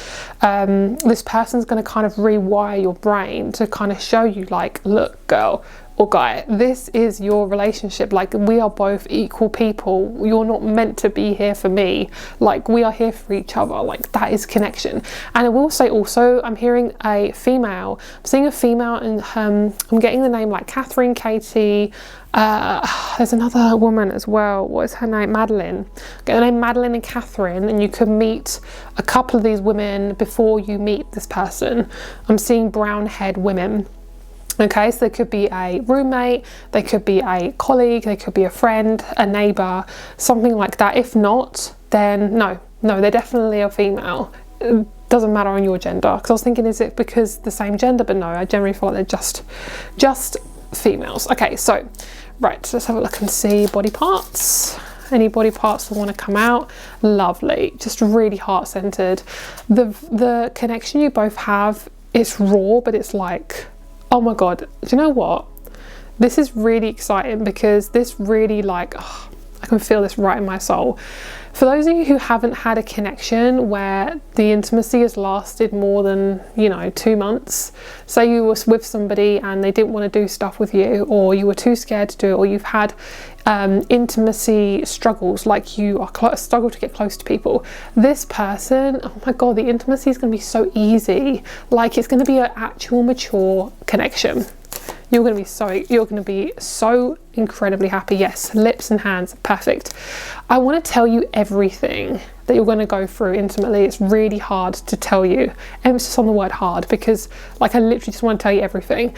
This person's going to kind of rewire your brain to kind of show you like, look girl or guy, this is your relationship. Like, we are both equal people. You're not meant to be here for me. Like, we are here for each other. Like, that is connection. And I will say also, I'm hearing a female. I'm seeing a female, and I'm getting the name like Catherine, Katie. There's another woman as well. What is her name? Madeline. Get the name Madeline and Catherine, and you could meet a couple of these women before you meet this person. I'm seeing brown haired women. Okay, so they could be a roommate, they could be a colleague, they could be a friend, a neighbour, something like that. If not, then no, they're definitely a female. It doesn't matter on your gender. Because I was thinking, is it because the same gender? But no, I generally feel like they're just females. Okay, so right, let's have a look and see body parts. Any body parts that want to come out? Lovely, just really heart-centered. The connection you both have, it's raw, but it's like, oh my god, do you know what? This is really exciting, because this really, like, oh, I can feel this right in my soul. For those of you who haven't had a connection where the intimacy has lasted more than, you know, 2 months, say you were with somebody and they didn't want to do stuff with you, or you were too scared to do it, or you've had intimacy struggles, like you are struggle to get close to people, this person, oh my god, the intimacy is going to be so easy. Like, it's going to be an actual mature connection. You're going to be so incredibly happy. Yes, lips and hands, perfect. I want to tell you everything that you're going to go through intimately. It's really hard to tell you. Emphasis on the word hard, because like I literally just want to tell you everything.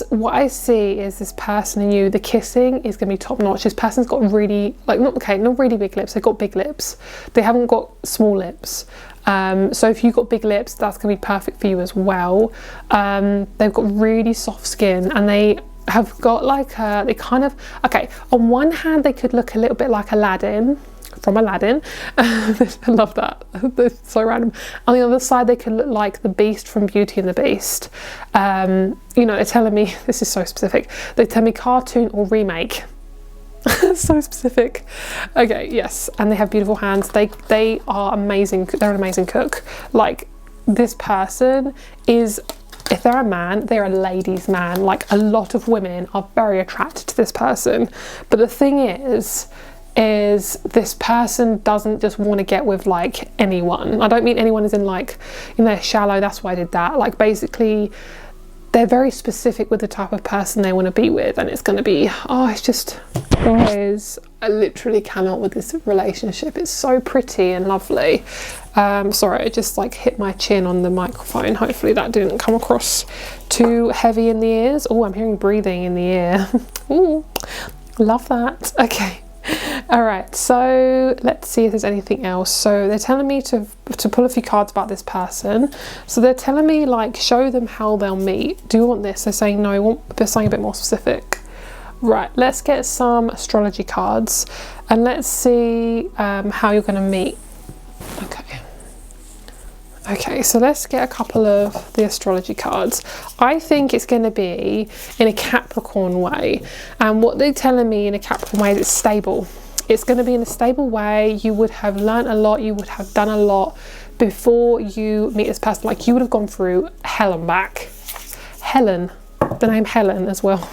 What I see is this person and you, the kissing is going to be top notch. This person's got really, like, not really big lips, they've got big lips. They haven't got small lips. So if you've got big lips, that's going to be perfect for you as well. They've got really soft skin, and they have got like they kind of, okay, on one hand they could look a little bit like Aladdin, from Aladdin. I love that. It's so random. On the other side, they could look like the Beast from Beauty and the Beast. You know, they're telling me, this is so specific, they tell me cartoon or remake. So specific. Okay, yes, and they have beautiful hands. They are amazing. They're an amazing cook. Like, this person is, if they're a man, they're a ladies' man. Like, a lot of women are very attracted to this person. But the thing is this person doesn't just want to get with like anyone. I don't mean anyone as in like, you know, shallow, that's why I did that. Like, basically they're very specific with the type of person they want to be with, and it's going to be, oh, it's just, guys, I literally cannot with this relationship. It's so pretty and lovely. Sorry, I just like hit my chin on the microphone. Hopefully that didn't come across too heavy in the ears. Oh, I'm hearing breathing in the ear. Ooh, love that. Okay, All right, so let's see if there's anything else. So they're telling me to pull a few cards about this person. So they're telling me, like, show them how they'll meet. Do you want this? They're saying no, I want something a bit more specific. Right, let's get some astrology cards and let's see how you're going to meet. Okay, so let's get a couple of the astrology cards. I think it's going to be in a Capricorn way, and what they're telling me in a Capricorn way is it's stable. It's going to be in a stable way. You would have learnt a lot, you would have done a lot before you meet this person. Like, you would have gone through hell and back. Helen, the name Helen as well.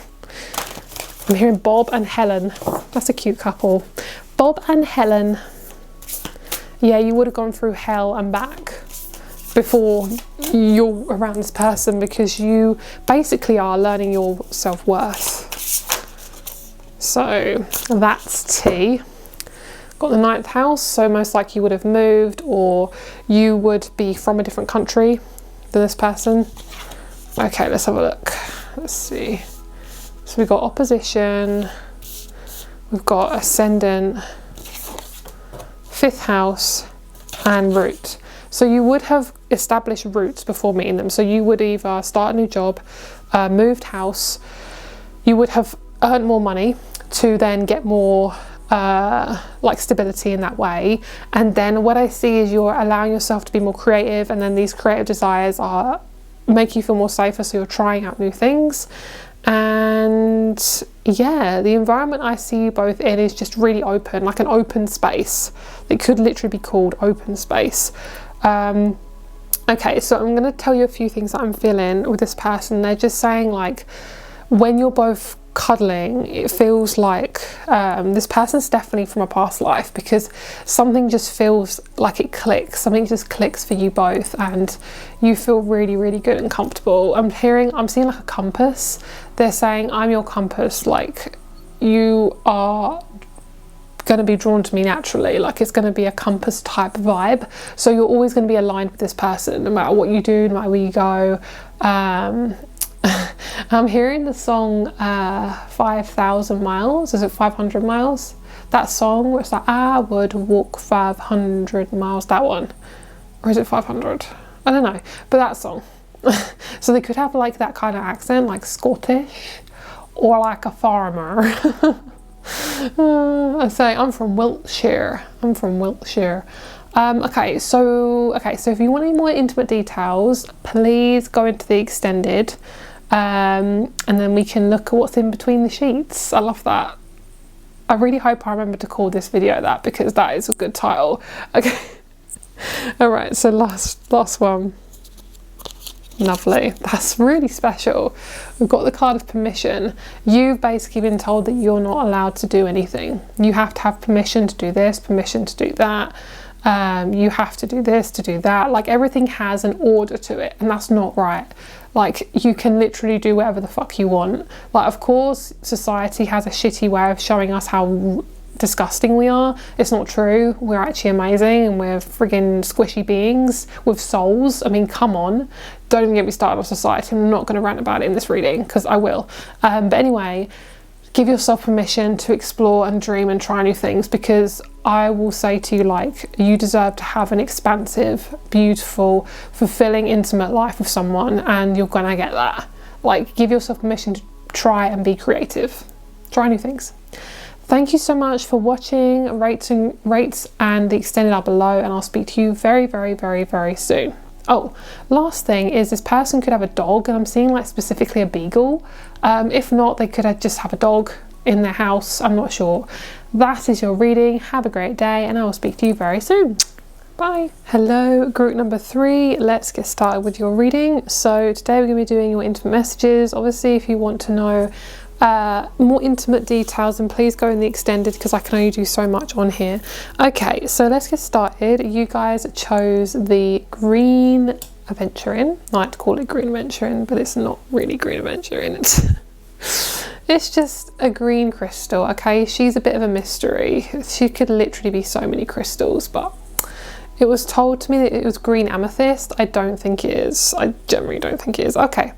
I'm hearing Bob and Helen. That's a cute couple. Bob and Helen. Yeah, you would have gone through hell and back before you're around this person, because you basically are learning your self-worth. So that's T. Got the 9th house, so most likely you would have moved, or you would be from a different country than this person. Okay, let's have a look. Let's see. So we've got opposition, we've got ascendant, 5th house, and root. So you would have established roots before meeting them. So you would either start a new job, moved house, you would have earned more money to then get more like stability in that way. And then what I see is you're allowing yourself to be more creative, and then these creative desires are make you feel more safer, so you're trying out new things. And yeah, the environment I see you both in is just really open, like an open space. It could literally be called open space. Okay, so I'm going to tell you a few things that I'm feeling with this person. They're just saying, like, when you're both cuddling, it feels like this person's definitely from a past life, because something just feels like it clicks. Something just clicks for you both, and you feel really, really good and comfortable. I'm seeing like a compass. They're saying, I'm your compass. Like, you are going to be drawn to me naturally. Like, it's going to be a compass type vibe, so you're always going to be aligned with this person, no matter what you do, no matter where you go. I'm hearing the song 5,000 miles. Is it 500 miles? That song where it's like, I would walk 500 miles, that one. Or is it 500? I don't know, but that song. So they could have like that kind of accent, like Scottish, or like a farmer. I say, I'm from Wiltshire. I'm from Wiltshire. Okay, so if you want any more intimate details, please go into the extended, and then we can look at what's in between the sheets. I love that. I really hope I remember to call this video that, because that is a good title. Okay. All right, so last one. Lovely, that's really special. We've got the card of permission. You've basically been told that you're not allowed to do anything. You have to have permission to do this, permission to do that. You have to do this, to do that. Like, everything has an order to it, and that's not right. Like, you can literally do whatever the fuck you want. Like, of course, society has a shitty way of showing us how disgusting we are. It's not true. We're actually amazing, and we're friggin' squishy beings with souls. I mean, come on. Don't even get me started on society. I'm not going to rant about it in this reading, because I will. But anyway, give yourself permission to explore and dream and try new things, because I will say to you, like, you deserve to have an expansive, beautiful, fulfilling, intimate life with someone, and you're gonna get that. Like, give yourself permission to try and be creative. Try new things. Thank you so much for watching. Rates and the extended are below, and I'll speak to you very, very, very, very soon. Oh, last thing is, this person could have a dog, and I'm seeing like specifically a beagle. If not, they could just have a dog in their house. I'm not sure. That is your reading. Have a great day, and I will speak to you very soon. Bye. Hello, group number 3. Let's get started with your reading. So today we're going to be doing your intimate messages. Obviously, if you want to know more intimate details, and please go in the extended, because I can only do so much on here. Okay, so let's get started. You guys chose the green aventurine. I like to call it green aventurine, but it's not really green aventurine. It's just a green crystal. Okay, she's a bit of a mystery. She could literally be so many crystals, but it was told to me that it was green amethyst. I don't think it is. I generally don't think it is. Okay,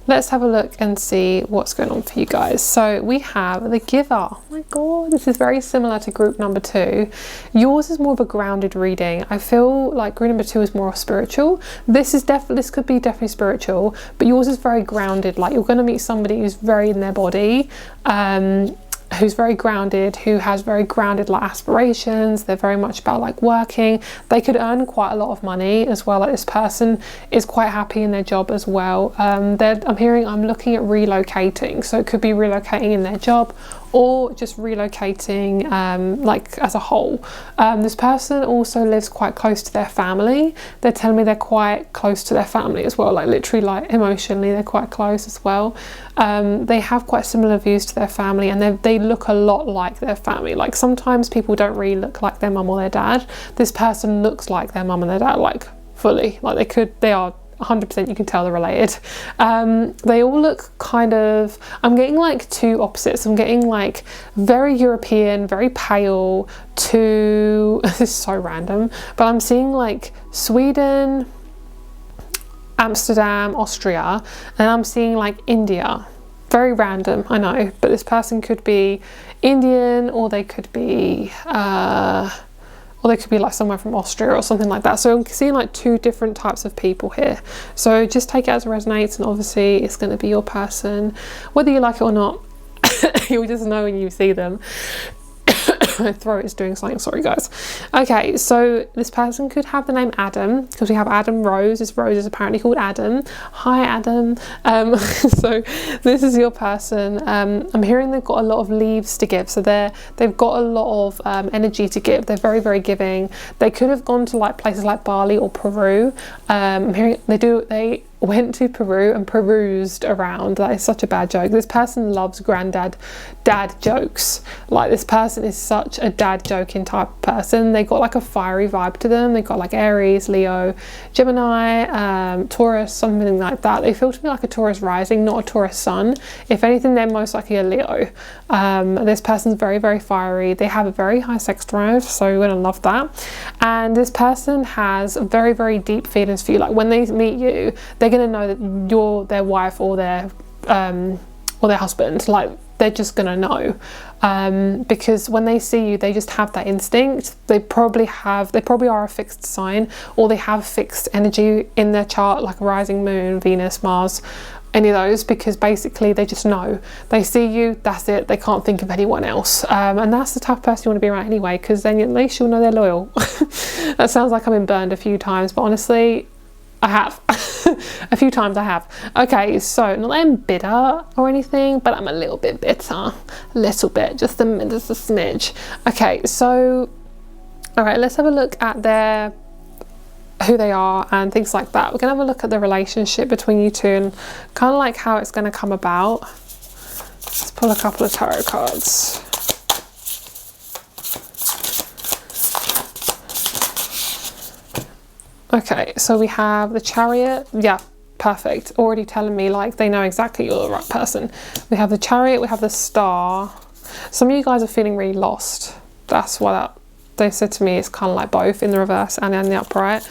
let's have a look and see what's going on for you guys. So we have the Giver. Oh my god, this is very similar to group number 2. Yours is more of a grounded reading. I feel like group number 2 is more spiritual. This could be definitely spiritual, but yours is very grounded. Like, you're going to meet somebody who's very in their body, who's very grounded, who has very grounded like aspirations. They're very much about like working. They could earn quite a lot of money as well. Like, this person is quite happy in their job as well. I'm looking at relocating, so it could be relocating in their job or just relocating like as a whole. This person also lives quite close to their family. They're telling me they're quite close to their family as well, like literally, like emotionally they're quite close as well. They have quite similar views to their family, and they look a lot like their family. Like, sometimes people don't really look like their mum or their dad. This person looks like their mum and their dad, like fully. Like, they are 100%, you can tell they're related. They all look kind of, I'm getting like two opposites. I'm getting like very European, very pale to this is so random, but I'm seeing like Sweden, Amsterdam, Austria, and I'm seeing like India. Very random, I know, but this person could be Indian, or they could be like somewhere from Austria or something like that. So I'm seeing like two different types of people here. So just take it as it resonates, and obviously it's going to be your person. Whether you like it or not, you'll just know when you see them. My throat is doing something, sorry guys. Okay, so this person could have the name Adam, because we have Adam Rose. This Rose is apparently called Adam. Hi Adam. So this is your person. I'm hearing they've got a lot of leaves to give, so they've got a lot of energy to give. They're very, very giving. They could have gone to like places like Bali or Peru. I'm hearing they went to Peru and perused around. That is such a bad joke. This person loves dad jokes. Like, this person is such a dad joking type of person. They got like a fiery vibe to them. They got like Aries, Leo, Gemini, Taurus, something like that. They feel to me like a Taurus rising, not a Taurus sun. If anything, they're most likely a Leo. This person's very, very fiery. They have a very high sex drive, so you're gonna love that. And this person has very, very deep feelings for you. Like, when they meet you, they're gonna know that you're their wife or their husband. Like, they're just gonna know, because when they see you, they just have that instinct. They probably are a fixed sign, or they have fixed energy in their chart, like a rising moon, Venus, Mars, any of those, because basically they just know. They see you, that's it. They can't think of anyone else, and that's the type of person you want to be around anyway, because then at least you'll know they're loyal. That sounds like I've been burned a few times, but honestly, I have. A few times I have. Okay, so not that I'm bitter or anything, but I'm a little bit bitter. A little bit, just a smidge. Okay, so all right, let's have a look at who they are and things like that. We're gonna have a look at the relationship between you two and kind of like how it's gonna come about. Let's pull a couple of tarot cards. Okay, so we have the Chariot. Yeah, perfect. Already telling me like they know exactly you're the right person. We have the Chariot, we have the Star. Some of you guys are feeling really lost. That's what they said to me. It's kind of like both in the reverse and in the upright.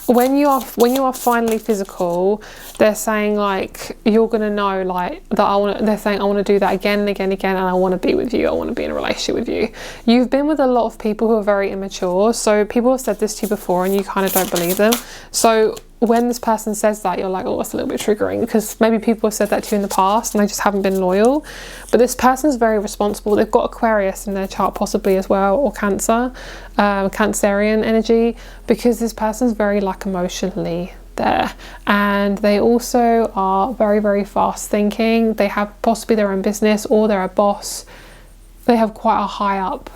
When you are finally physical, they're saying like you're gonna know like that. They're saying I want to do that again and again and again, and I want to be with you. I want to be in a relationship with you. You've been with a lot of people who are very immature, so people have said this to you before, and you kind of don't believe them. So when this person says that, you're like, oh, that's a little bit triggering, because maybe people have said that to you in the past and they just haven't been loyal. But this person's very responsible. They've got Aquarius in their chart possibly as well, or Cancer, Cancerian energy, because this person's very like emotionally there, and they also are very, very fast thinking. They have possibly their own business, or they're a boss. They have quite a high up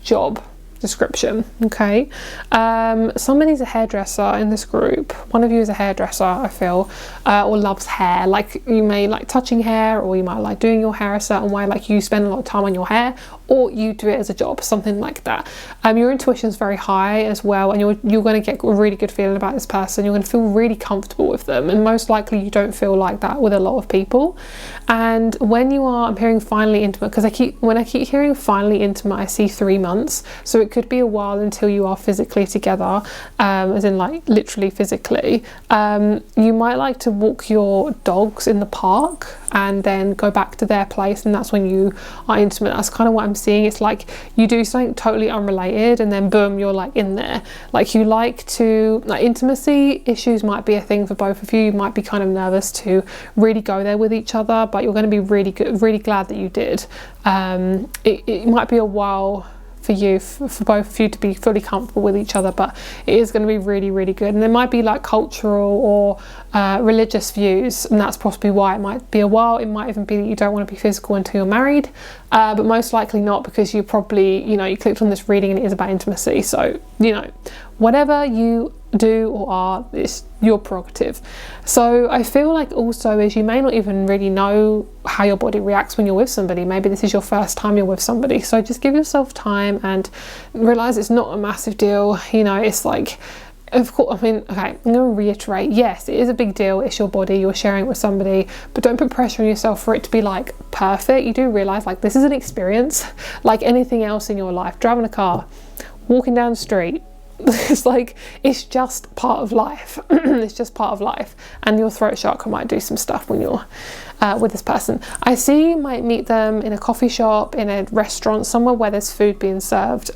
job description. Okay, somebody's a hairdresser in this group. One of you is a hairdresser, I feel, or loves hair. Like, you may like touching hair, or you might like doing your hair a certain way. Like, you spend a lot of time on your hair, or you do it as a job, something like that. Your intuition is very high as well, and you're going to get a really good feeling about this person. You're going to feel really comfortable with them, and most likely you don't feel like that with a lot of people. And when you are, I'm hearing finally intimate, because when I keep hearing finally intimate, I see 3 months, so it could be a while until you are physically together, as in like literally physically. You might like to walk your dogs in the park and then go back to their place, and that's when you are intimate. That's kind of what I'm seeing. It's like you do something totally unrelated and then boom, you're like in there. Like you like to, like, intimacy issues might be a thing for both of you. You might be kind of nervous to really go there with each other, but you're going to be really good, really glad that you did. It might be a while for you, for both of you to be fully comfortable with each other, but it is going to be really, really good. And there might be like cultural or religious views, and that's possibly why it might be a while. It might even be that you don't want to be physical until you're married, but most likely not, because you probably, you know, you clicked on this reading and it is about intimacy. So, you know, whatever you do or are, it's your prerogative. So I feel like also is you may not even really know how your body reacts when you're with somebody. Maybe this is your first time you're with somebody, so just give yourself time and realize it's not a massive deal. You know, it's like, of course, I mean, okay, I'm going to reiterate, yes, it is a big deal. It's your body, you're sharing it with somebody, but don't put pressure on yourself for it to be like perfect. You do realize like this is an experience like anything else in your life. Driving a car, walking down the street, it's like, it's just part of life. It's just part of life, and your throat chakra might do some stuff when you're with this person. I see you might meet them in a coffee shop, in a restaurant, somewhere where there's food being served.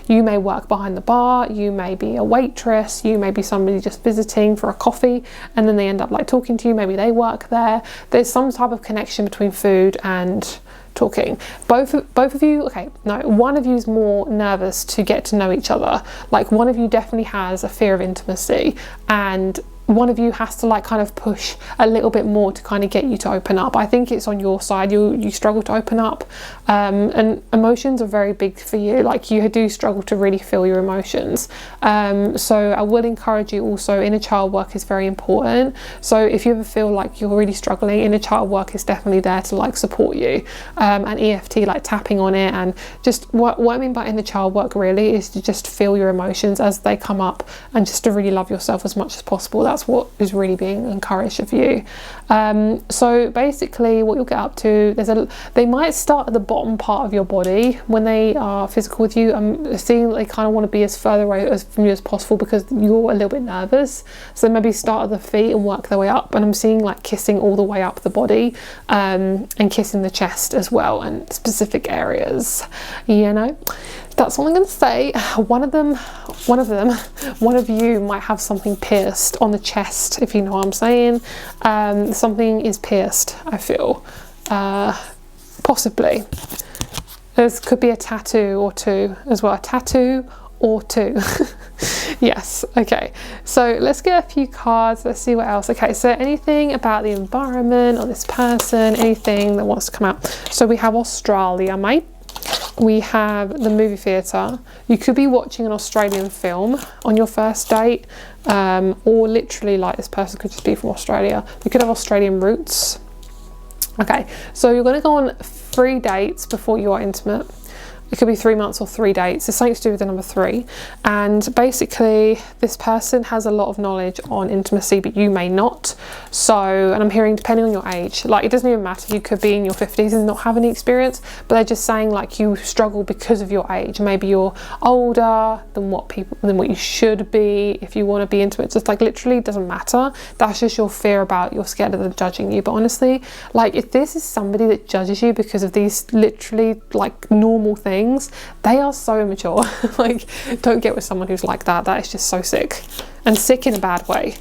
You may work behind the bar, you may be a waitress, you may be somebody just visiting for a coffee, and then they end up like talking to you. Maybe they work there. There's some type of connection between food and talking. Both of you, okay, no, one of you is more nervous to get to know each other. Like one of you definitely has a fear of intimacy, and one of you has to like kind of push a little bit more to kind of get you to open up. I think it's on your side. You struggle to open up, and emotions are very big for you. Like you do struggle to really feel your emotions. So I would encourage you also, inner child work is very important. So if you ever feel like you're really struggling, inner child work is definitely there to like support you. And EFT, like tapping on it, and just what I mean by inner child work really is to just feel your emotions as they come up, and just to really love yourself as much as possible. That's what is really being encouraged of you. So basically what you'll get up to, they might start at the bottom part of your body when they are physical with you. I'm seeing they kind of want to be as further away from you as possible because you're a little bit nervous. So maybe start at the feet and work their way up, and I'm seeing like kissing all the way up the body, and kissing the chest as well, and specific areas, you know. That's all I'm going to say. One of you might have something pierced on the chest, if you know what I'm saying. Something is pierced, I feel. Possibly. There could be a tattoo or two as well. A tattoo or two. Yes, okay. So let's get a few cards. Let's see what else. Okay, so anything about the environment or this person, anything that wants to come out. So we have Australia, mate. We have the movie theatre. You could be watching an Australian film on your first date, or literally like this person could just be from Australia. You could have Australian roots. Okay, so you're going to go on 3 dates before you are intimate. It could be 3 months or 3 dates. It's something to do with the number 3. And basically, this person has a lot of knowledge on intimacy, but you may not. So, and I'm hearing depending on your age, like it doesn't even matter. You could be in your 50s and not have any experience, but they're just saying like you struggle because of your age. Maybe you're older than what you should be if you want to be intimate. Just like literally doesn't matter. That's just your fear about, you're scared of them judging you. But honestly, like if this is somebody that judges you because of these literally like normal things, they are so immature. Like don't get with someone who's like that. That is just so sick, and sick in a bad way.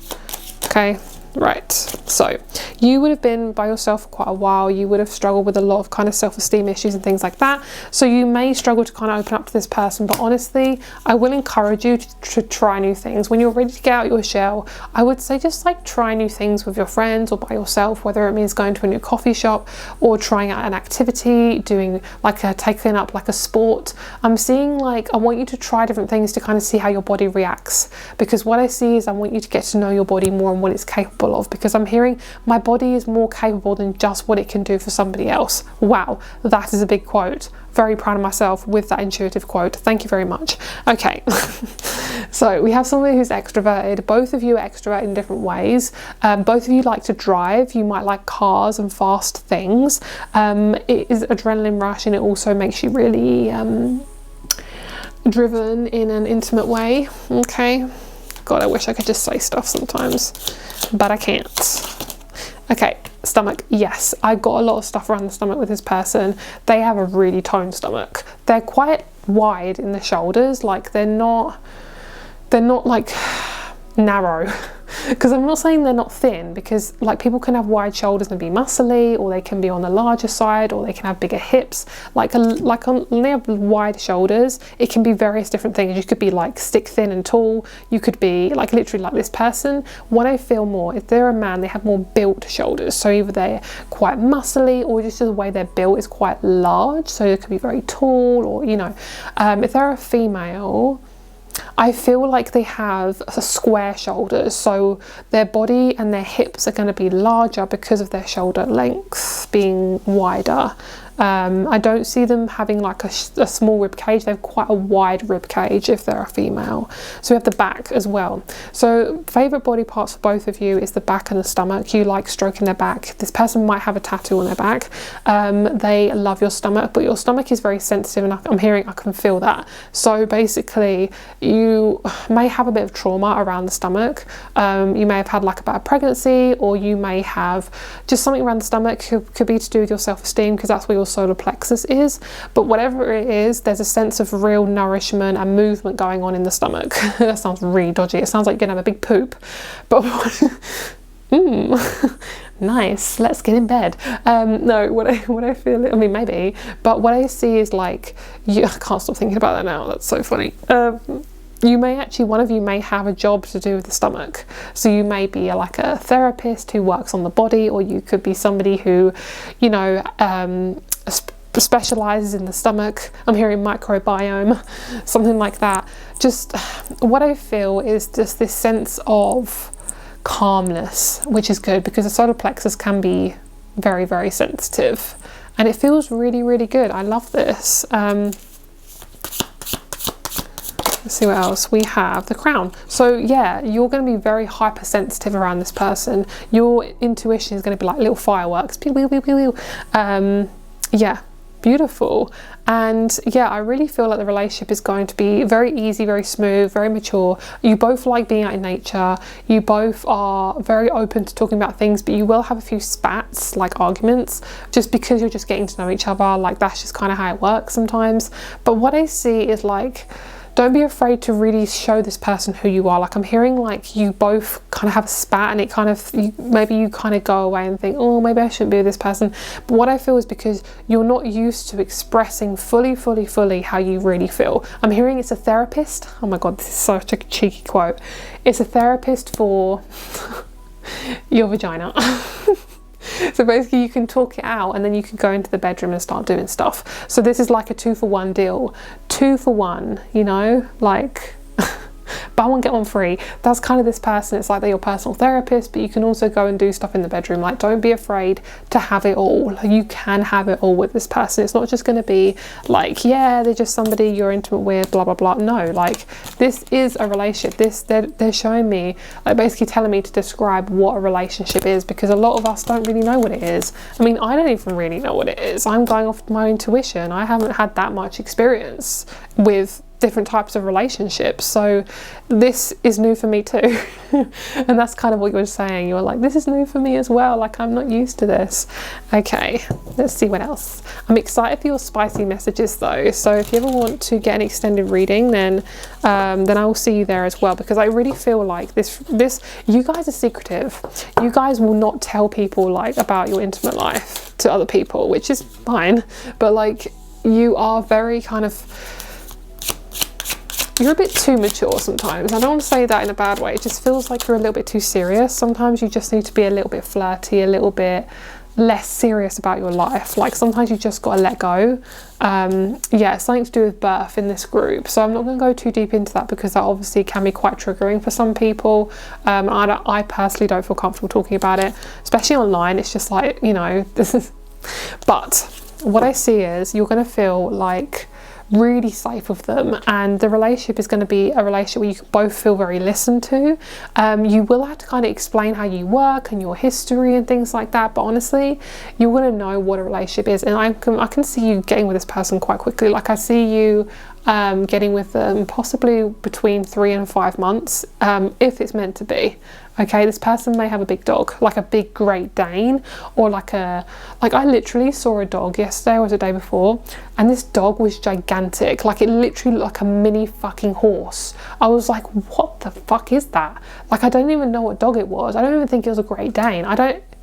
Okay, right, so you would have been by yourself for quite a while. You would have struggled with a lot of kind of self-esteem issues and things like that, so you may struggle to kind of open up to this person. But honestly, I will encourage you to try new things. When you're ready to get out your shell, I would say just like try new things with your friends or by yourself, whether it means going to a new coffee shop or trying out an activity, doing like taking up like a sport. I'm seeing like I want you to try different things to kind of see how your body reacts, because what I see is I want you to get to know your body more and what it's capable of, because I'm hearing my body is more capable than just what it can do for somebody else. Wow, that is a big quote. Very proud of myself with that intuitive quote. Thank you very much. Okay, so we have somebody who's extroverted. Both of you are extrovert in different ways. Both of you like to drive. You might like cars and fast things. It is adrenaline rush, and it also makes you really driven in an intimate way. Okay, God, I wish I could just say stuff sometimes, but I can't. Okay, stomach. Yes, I got a lot of stuff around the stomach with this person. They have a really toned stomach. They're quite wide in the shoulders, like they're not like narrow. Because I'm not saying they're not thin, because like people can have wide shoulders and be muscly, or they can be on the larger side, or they can have bigger hips. When they have wide shoulders, it can be various different things. You could be like stick thin and tall. You could be like literally like this person. What I feel more, if they're a man, they have more built shoulders. So either they're quite muscly, or just the way they're built is quite large. So it could be very tall, or you know, if they're a female, I feel like they have a square shoulders, so their body and their hips are going to be larger because of their shoulder length being wider. I don't see them having like a small rib cage. They have quite a wide rib cage if they're a female. So we have the back as well. So favourite body parts for both of you is the back and the stomach. You like stroking their back. This person might have a tattoo on their back. They love your stomach, but your stomach is very sensitive, and I'm hearing, I can feel that. So basically you may have a bit of trauma around the stomach. You may have had like a bad pregnancy, or you may have just something around the stomach. Could be to do with your self-esteem, because that's where your solar plexus is. But whatever it is, there's a sense of real nourishment and movement going on in the stomach. That sounds really dodgy. It sounds like you're gonna have a big poop, but nice, let's get in bed. No, what I feel, I mean maybe, but what I see is like, I can't stop thinking about that now. That's so funny. You may actually, one of you may have a job to do with the stomach. So you may be like a therapist who works on the body, or you could be somebody who, you know, specializes in the stomach. I'm hearing microbiome, something like that. Just what I feel is just this sense of calmness, which is good, because the solar plexus can be very, very sensitive, and it feels really, really good. I love this. Let's see what else we have. The crown. So yeah, you're going to be very hypersensitive around this person. Your intuition is going to be like little fireworks. Pew, pew, pew, pew, pew. Yeah, beautiful. And yeah, I really feel like the relationship is going to be very easy, very smooth, very mature. You both like being out in nature. You both are very open to talking about things, but you will have a few spats, like arguments, just because you're just getting to know each other. Like that's just kind of how it works sometimes. But what I see is like, don't be afraid to really show this person who you are. Like I'm hearing like you both kind of have a spat, and it kind of, maybe you kind of go away and think, oh, maybe I shouldn't be with this person. But what I feel is because you're not used to expressing fully how you really feel. I'm hearing it's a therapist. Oh my God, this is such a cheeky quote. It's a therapist for your vagina. So basically you can talk it out, and then you can go into the bedroom and start doing stuff. So this is like a 2-for-1 deal. 2 for 1, you know, like buy one get one free. That's kind of this person. It's like they're your personal therapist, but you can also go and do stuff in the bedroom. Like don't be afraid to have it all. Like, you can have it all with this person. It's not just going to be like, yeah, they're just somebody you're intimate with, blah blah blah. No, like this is a relationship. They're showing me, like basically telling me to describe what a relationship is, because a lot of us don't really know what it is. I mean, I don't even really know what it is. I'm going off my intuition. I haven't had that much experience with different types of relationships, so this is new for me too. And that's kind of what you were saying. You were like, this is new for me as well, like I'm not used to this. Okay, let's see what else. I'm excited for your spicy messages though, so if you ever want to get an extended reading, then I will see you there as well, because I really feel like this you guys are secretive. You guys will not tell people like about your intimate life to other people, which is fine, but like you are very kind of, you're a bit too mature sometimes. I don't want to say that in a bad way. It just feels like you're a little bit too serious. Sometimes you just need to be a little bit flirty, a little bit less serious about your life. Like sometimes you just got to let go. Yeah, something to do with birth in this group. So I'm not going to go too deep into that because that obviously can be quite triggering for some people. I personally don't feel comfortable talking about it, especially online. It's just like, you know, this is, but what I see is you're going to feel like really safe with them, and the relationship is going to be a relationship where you can both feel very listened to. You will have to kind of explain how you work and your history and things like that, but honestly you're going to know what a relationship is, and I can see you getting with this person quite quickly. Like I see you getting with them possibly between 3 and 5 months, if it's meant to be. Okay, this person may have a big dog, like a big Great Dane, or like I literally saw a dog yesterday or the day before, and this dog was gigantic. Like it literally looked like a mini fucking horse. I was like, what the fuck is that? Like I don't even know what dog it was. I don't even think it was a Great Dane.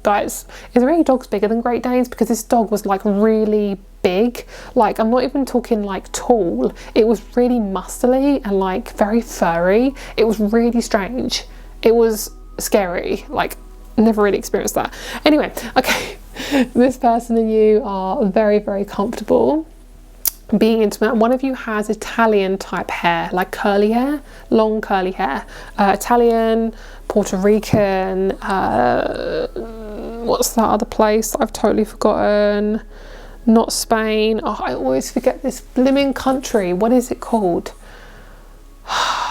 Guys, is there any dogs bigger than Great Danes? Because this dog was like really big. Like I'm not even talking like tall. It was really muscly and like very furry. It was really strange. It was scary. Like never really experienced that. Anyway, okay, this person and you are very, very comfortable being intimate. One of you has Italian type hair, like curly hair, long curly hair. Italian, Puerto Rican, what's that other place I've totally forgotten? Not Spain. Oh, I always forget this blimmin' country. What is it called?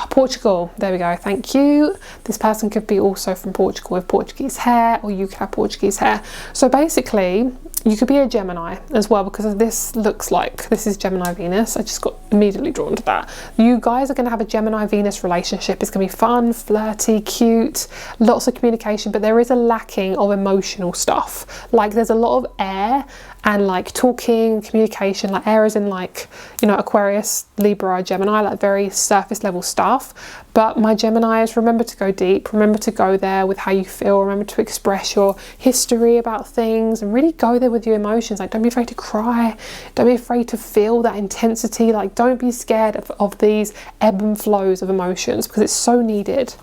Portugal. There we go. Thank you. This person could be also from Portugal with Portuguese hair, or you could have Portuguese hair. So basically you could be a Gemini as well, because this looks like this is Gemini Venus. I just got immediately drawn to that. You guys are going to have a Gemini Venus relationship. It's going to be fun, flirty, cute, lots of communication, but there is a lacking of emotional stuff. Like there's a lot of air and like talking, communication, like air is in like, you know, Aquarius, Libra, Gemini, like very surface level stuff. But my Geminis, remember to go deep, remember to go there with how you feel, remember to express your history about things and really go there with your emotions. Like don't be afraid to cry, don't be afraid to feel that intensity. Like don't be scared of these ebb and flows of emotions, because it's so needed.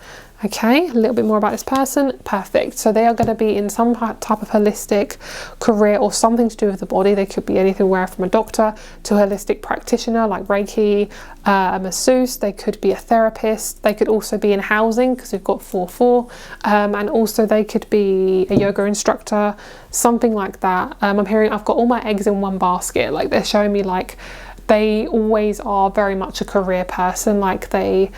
Okay, a little bit more about this person. Perfect. So they are going to be in some type of holistic career or something to do with the body. They could be anything from a doctor to a holistic practitioner like Reiki, a masseuse. They could be a therapist. They could also be in housing, because we've got 4-4, and also they could be a yoga instructor, something like that. I'm hearing I've got all my eggs in one basket. Like they're showing me like they always are very much a career person. Like they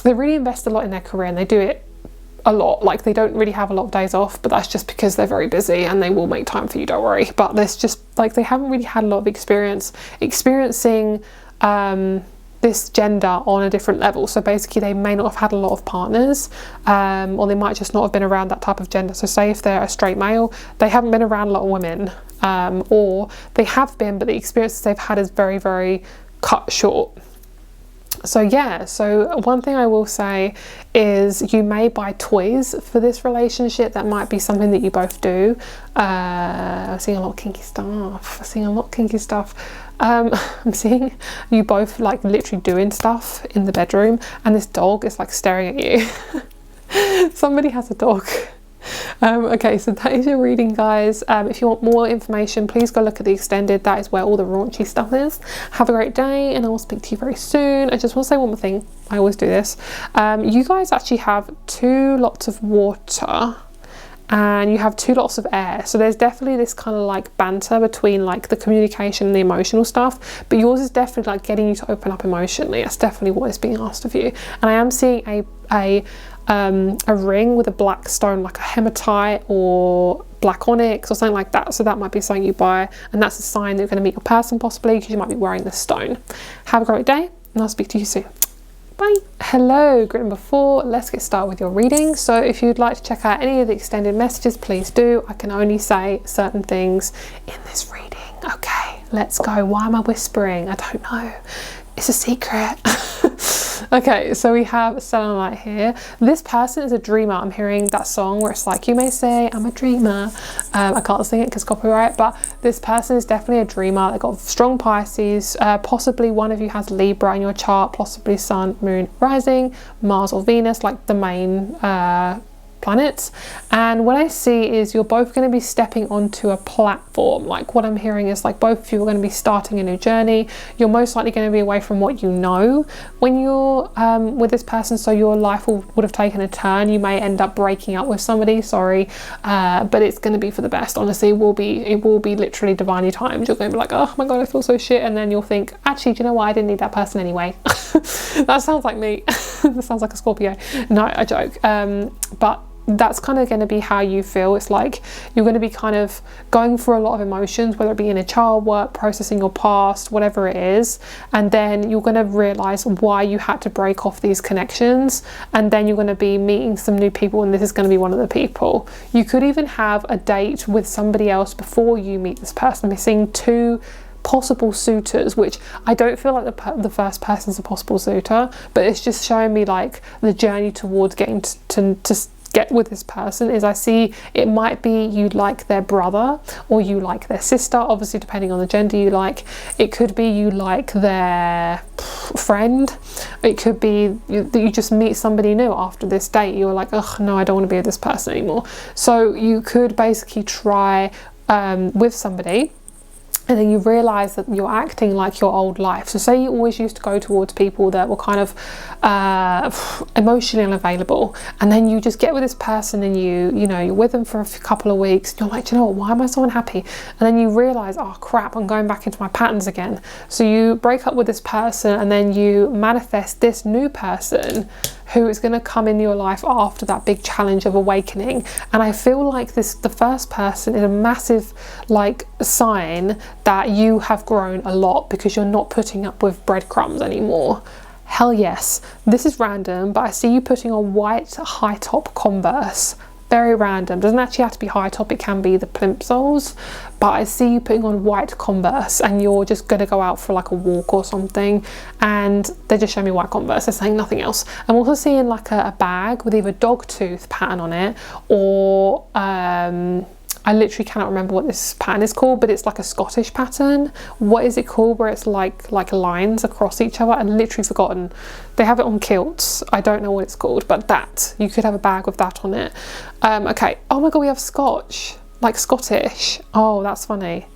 really invest a lot in their career, and they do it a lot. Like they don't really have a lot of days off, but that's just because they're very busy, and they will make time for you, don't worry. But there's just like they haven't really had a lot of experiencing this gender on a different level. So basically they may not have had a lot of partners, or they might just not have been around that type of gender. So say if they're a straight male, they haven't been around a lot of women, or they have been, but the experiences they've had is very, very cut short. So yeah, so one thing I will say is you may buy toys for this relationship. That might be something that you both do. I'm seeing a lot of kinky stuff. I'm seeing you both like literally doing stuff in the bedroom, and this dog is like staring at you. Somebody has a dog. Okay, so that is your reading, guys. If you want more information, please go look at the extended. That is where all the raunchy stuff is. Have a great day, and I will speak to you very soon. I just want to say one more thing. I always do this. You guys actually have 2 lots of water, and you have 2 lots of air. So there's definitely this kind of like banter between like the communication and the emotional stuff, but yours is definitely like getting you to open up emotionally. That's definitely what is being asked of you. And I am seeing a ring with a black stone, like a hematite or black onyx or something like that. So that might be something you buy, and that's a sign that you're going to meet your person possibly, because you might be wearing this stone. Have a great day, and I'll speak to you soon. Bye. Hello, group number 4. Let's get started with your reading. So if you'd like to check out any of the extended messages, please do. I can only say certain things in this reading. Okay, let's go. Why am I whispering? I don't know. It's a secret. Okay, so we have selenite here. This person is a dreamer. I'm hearing that song where it's like, you may say I'm a dreamer. I can't sing it because copyright, but this person is definitely a dreamer. They've got strong Pisces. Possibly one of you has Libra in your chart, possibly Sun, Moon, Rising, Mars or Venus, like the main planets. And what I see is you're both going to be stepping onto a platform. Like what I'm hearing is like both of you are going to be starting a new journey. You're most likely going to be away from what you know when you're with this person, so your life would have taken a turn. You may end up breaking up with somebody, sorry, but it's going to be for the best. Honestly, it will be literally divinely timed. You're going to be like, oh my god, I feel so shit, and then you'll think, actually, do you know what, I didn't need that person anyway. That sounds like me. That sounds like a Scorpio. No, I joke. But that's kind of going to be how you feel. It's like you're going to be kind of going through a lot of emotions, whether it be inner child work, processing your past, whatever it is, and then you're going to realize why you had to break off these connections, and then you're going to be meeting some new people, and this is going to be one of the people. You could even have a date with somebody else before you meet this person. I'm seeing 2 possible suitors, which I don't feel like the first person's a possible suitor, but it's just showing me like the journey towards getting to get with this person. Is I see it might be you like their brother or you like their sister, obviously depending on the gender you like. It could be you like their friend. It could be that you just meet somebody new after this date. You're like, oh no, I don't want to be with this person anymore. So you could basically try with somebody, and then you realize that you're acting like your old life. So say you always used to go towards people that were kind of emotionally unavailable, and then you just get with this person and you know, you're with them for a couple of weeks, and you're like, do you know what, why am I so unhappy? And then you realize, oh crap, I'm going back into my patterns again. So you break up with this person, and then you manifest this new person who is going to come in your life after that big challenge of awakening. And I feel like the first person is a massive like sign that you have grown a lot, because you're not putting up with breadcrumbs anymore. Hell yes. This is random, but I see you putting on white high top Converse. Very random. Doesn't actually have to be high top, it can be the plimsolls, but I see you putting on white Converse, and you're just going to go out for like a walk or something, and they just show me white Converse. They're saying nothing else. I'm also seeing like a bag with either dog tooth pattern on it, or I literally cannot remember what this pattern is called, but it's like a Scottish pattern. What is it called, where it's like lines across each other? I've literally forgotten. They have it on kilts. I don't know what it's called, but that, you could have a bag with that on it. Okay. Oh my god, we have Scotch, like Scottish. Oh, that's funny.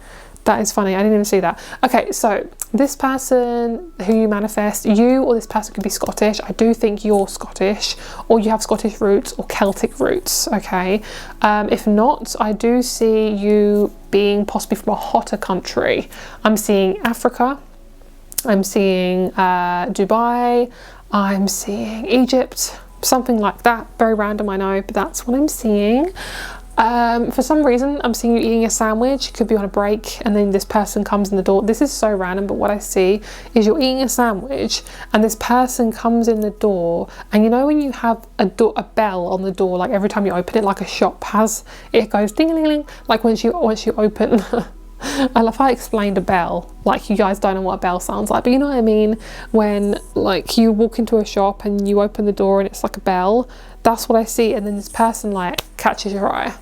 That is funny. I didn't even see that. Okay, so this person who you manifest, you or this person could be Scottish. I do think you're Scottish, or you have Scottish roots or Celtic roots, okay? If not, I do see you being possibly from a hotter country. I'm seeing Africa. I'm seeing Dubai. I'm seeing Egypt. Something like that. Very random, I know, but that's what I'm seeing. For some reason, I'm seeing you eating a sandwich. It could be on a break, and then this person comes in the door. This is so random, but what I see is you're eating a sandwich, and this person comes in the door. And you know when you have a bell on the door, like every time you open it, like a shop has, it goes ding-a-ling-ling. Like once you open. I love how I explained a bell. Like you guys don't know what a bell sounds like, but you know what I mean. When like you walk into a shop and you open the door and it's like a bell. That's what I see, and then this person like catches your eye.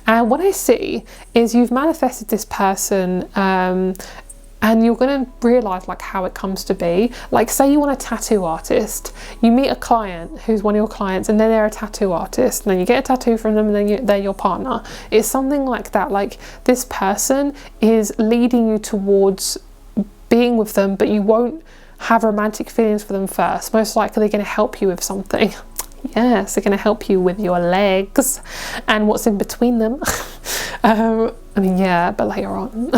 And what I see is you've manifested this person, and you're going to realize like how it comes to be. Like say you want a tattoo artist, you meet a client who's one of your clients, and then they're a tattoo artist, and then you get a tattoo from them, and then they're your partner. It's something like that. Like this person is leading you towards being with them, but you won't have romantic feelings for them first. Most likely they're going to help you with something. Yes, they're going to help you with your legs and what's in between them. I mean, yeah, but later on.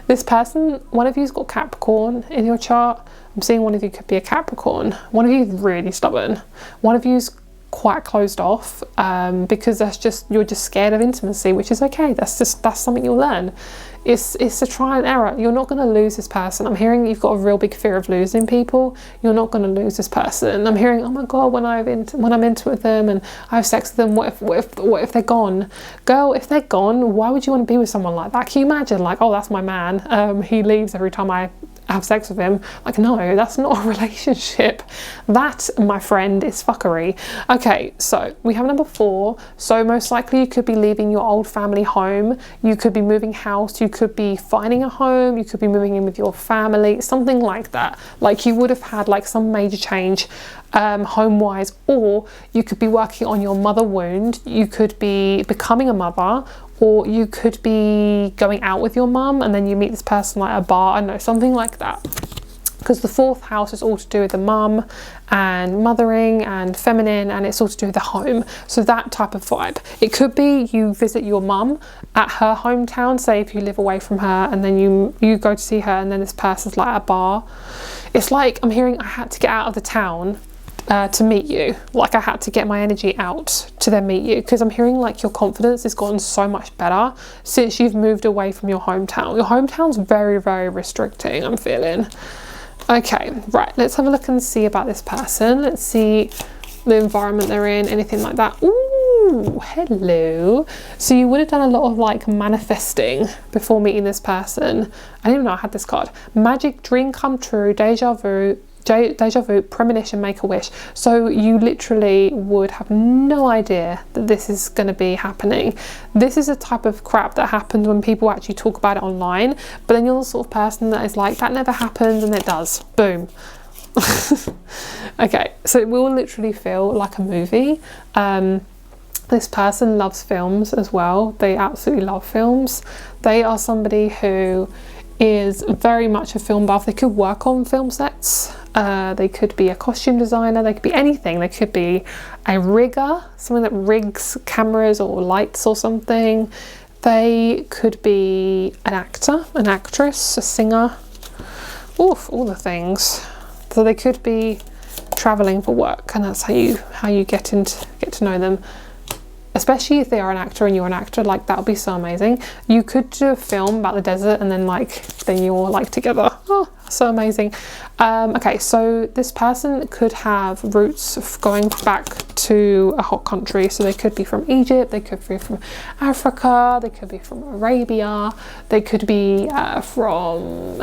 This person, one of you's got Capricorn in your chart. I'm seeing one of you could be a Capricorn. One of you is really stubborn. One of you's quite closed off, because you're just scared of intimacy, which is okay. That's something you'll learn. It's a try and error. You're not going to lose this person. I'm hearing you've got a real big fear of losing people. You're not going to lose this person. I'm hearing, oh my god, when I'm into with them and I have sex with them, what if they're gone? Girl, if they're gone, why would you want to be with someone like that? Can you imagine, like, oh, that's my man. He leaves every time I have sex with him. Like, no, that's not a relationship. That, my friend, is fuckery. Okay, so we have number 4. So most likely you could be leaving your old family home. You could be moving house. You could be finding a home. You could be moving in with your family, something like that. Like, you would have had like some major change home wise, or you could be working on your mother wound. You could be becoming a mother, or you could be going out with your mum and then you meet this person like at a bar. I don't know, something like that. Because the 4th house is all to do with the mum and mothering and feminine, and it's all to do with the home. So that type of vibe. It could be you visit your mum at her hometown, say if you live away from her, and then you go to see her, and then this person's like at a bar. It's like I'm hearing I had to get out of the town to meet you. Like, I had to get my energy out to then meet you, because I'm hearing like your confidence has gotten so much better since you've moved away from your hometown. Your hometown's very, very restricting, I'm feeling. Okay, right, let's have a look and see about this person. Let's see the environment they're in, anything like that. Ooh, hello. So you would have done a lot of like manifesting before meeting this person. I didn't even know I had this card. Magic, dream come true, deja vu, premonition, make a wish. So you literally would have no idea that this is going to be happening. This is a type of crap that happens when people actually talk about it online, but then you're the sort of person that is like, that never happens, and it does. Boom. Okay, so it will literally feel like a movie. This person loves films as well. They absolutely love films. They are somebody who is very much a film buff. They could work on film sets. They could be a costume designer. They could be anything. They could be a rigger, someone that rigs cameras or lights or something. They could be an actor, an actress, a singer. Oof, all the things. So they could be traveling for work, and that's how you get to know them. Especially if they are an actor and you're an actor, like that would be so amazing. You could do a film about the desert and then you're like together. Oh, so amazing. Okay, so this person could have roots of going back to a hot country. So they could be from Egypt, they could be from Africa, they could be from Arabia, they could be from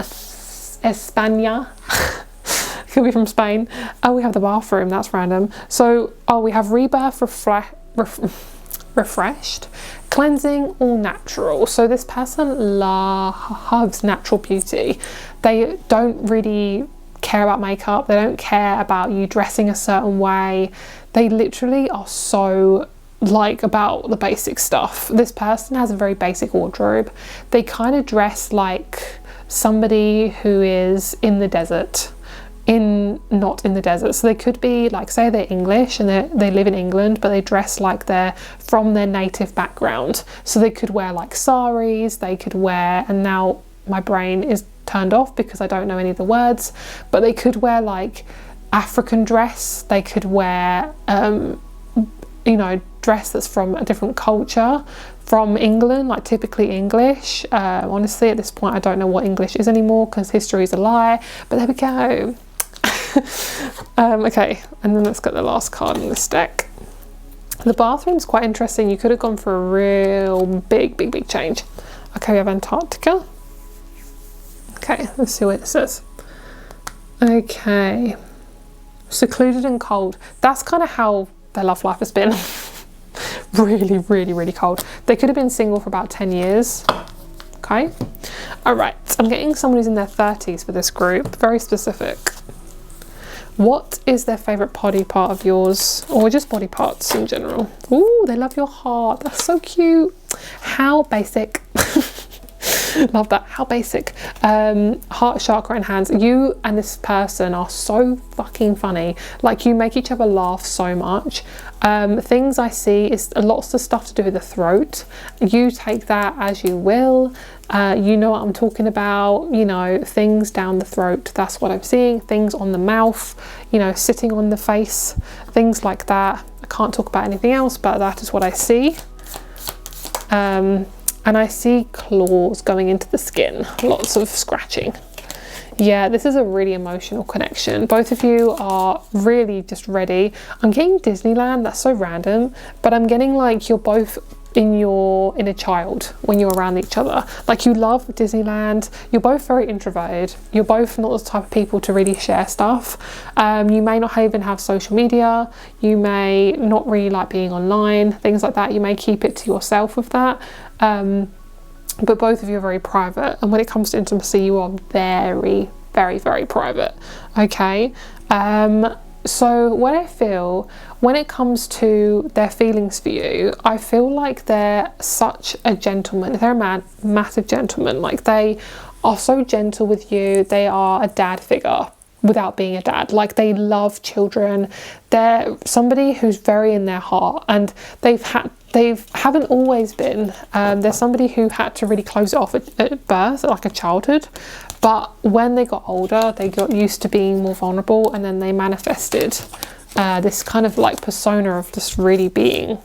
España. Could be from Spain. Oh, we have the bathroom, that's random. So, oh, we have rebirth, refreshed, cleansing, all natural. So this person loves natural beauty. They don't really care about makeup. They don't care about you dressing a certain way. They literally are so like about the basic stuff. This person has a very basic wardrobe. They kind of dress like somebody who is in the desert. Not in the desert. So they could be like, say they're English and they live in England, but they dress like they're from their native background. So they could wear like saris, they could wear, and now my brain is turned off because I don't know any of the words, but they could wear like African dress. They could wear you know, dress that's from a different culture, from England, like typically English. Honestly, at this point I don't know what English is anymore because history is a lie, but there we go. Okay, and then let's get the last card in this deck. The bathroom's quite interesting. You could have gone for a real big change. Okay, we have Antarctica. Okay, let's see what it says. Okay, secluded and cold. That's kind of how their love life has been. really cold. They could have been single for about 10 years. Okay, all right, I'm getting someone who's in their 30s for this group, very specific. What is their favourite body part of yours, or just body parts in general? Ooh, they love your heart. That's so cute. How basic. Love that. How basic. Heart, chakra and hands. You and this person are so fucking funny. Like, you make each other laugh so much. Things I see is lots of stuff to do with the throat. You take that as you will. You know what I'm talking about, you know, things down the throat. That's what I'm seeing. Things on the mouth, you know, sitting on the face, things like that. I can't talk about anything else, but that is what I see. And I see claws going into the skin, lots of scratching. Yeah, this is a really emotional connection. Both of you are really just ready. I'm getting Disneyland, that's so random, but I'm getting like you're both in your inner child when you're around each other. Like, you love Disneyland, you're both very introverted, you're both not the type of people to really share stuff. You may not even have social media, you may not really like being online, things like that. You may keep it to yourself with that, but both of you are very private, and when it comes to intimacy, you are very, very, very private. Okay, so what I feel when it comes to their feelings for you, I feel like they're such a gentleman. They're a massive gentleman. Like, they are so gentle with you. They are a dad figure without being a dad. Like, they love children. They're somebody who's very in their heart, and they haven't always been. They're somebody who had to really close it off at birth, like a childhood. But when they got older, they got used to being more vulnerable, and then they manifested this kind of like persona of just really being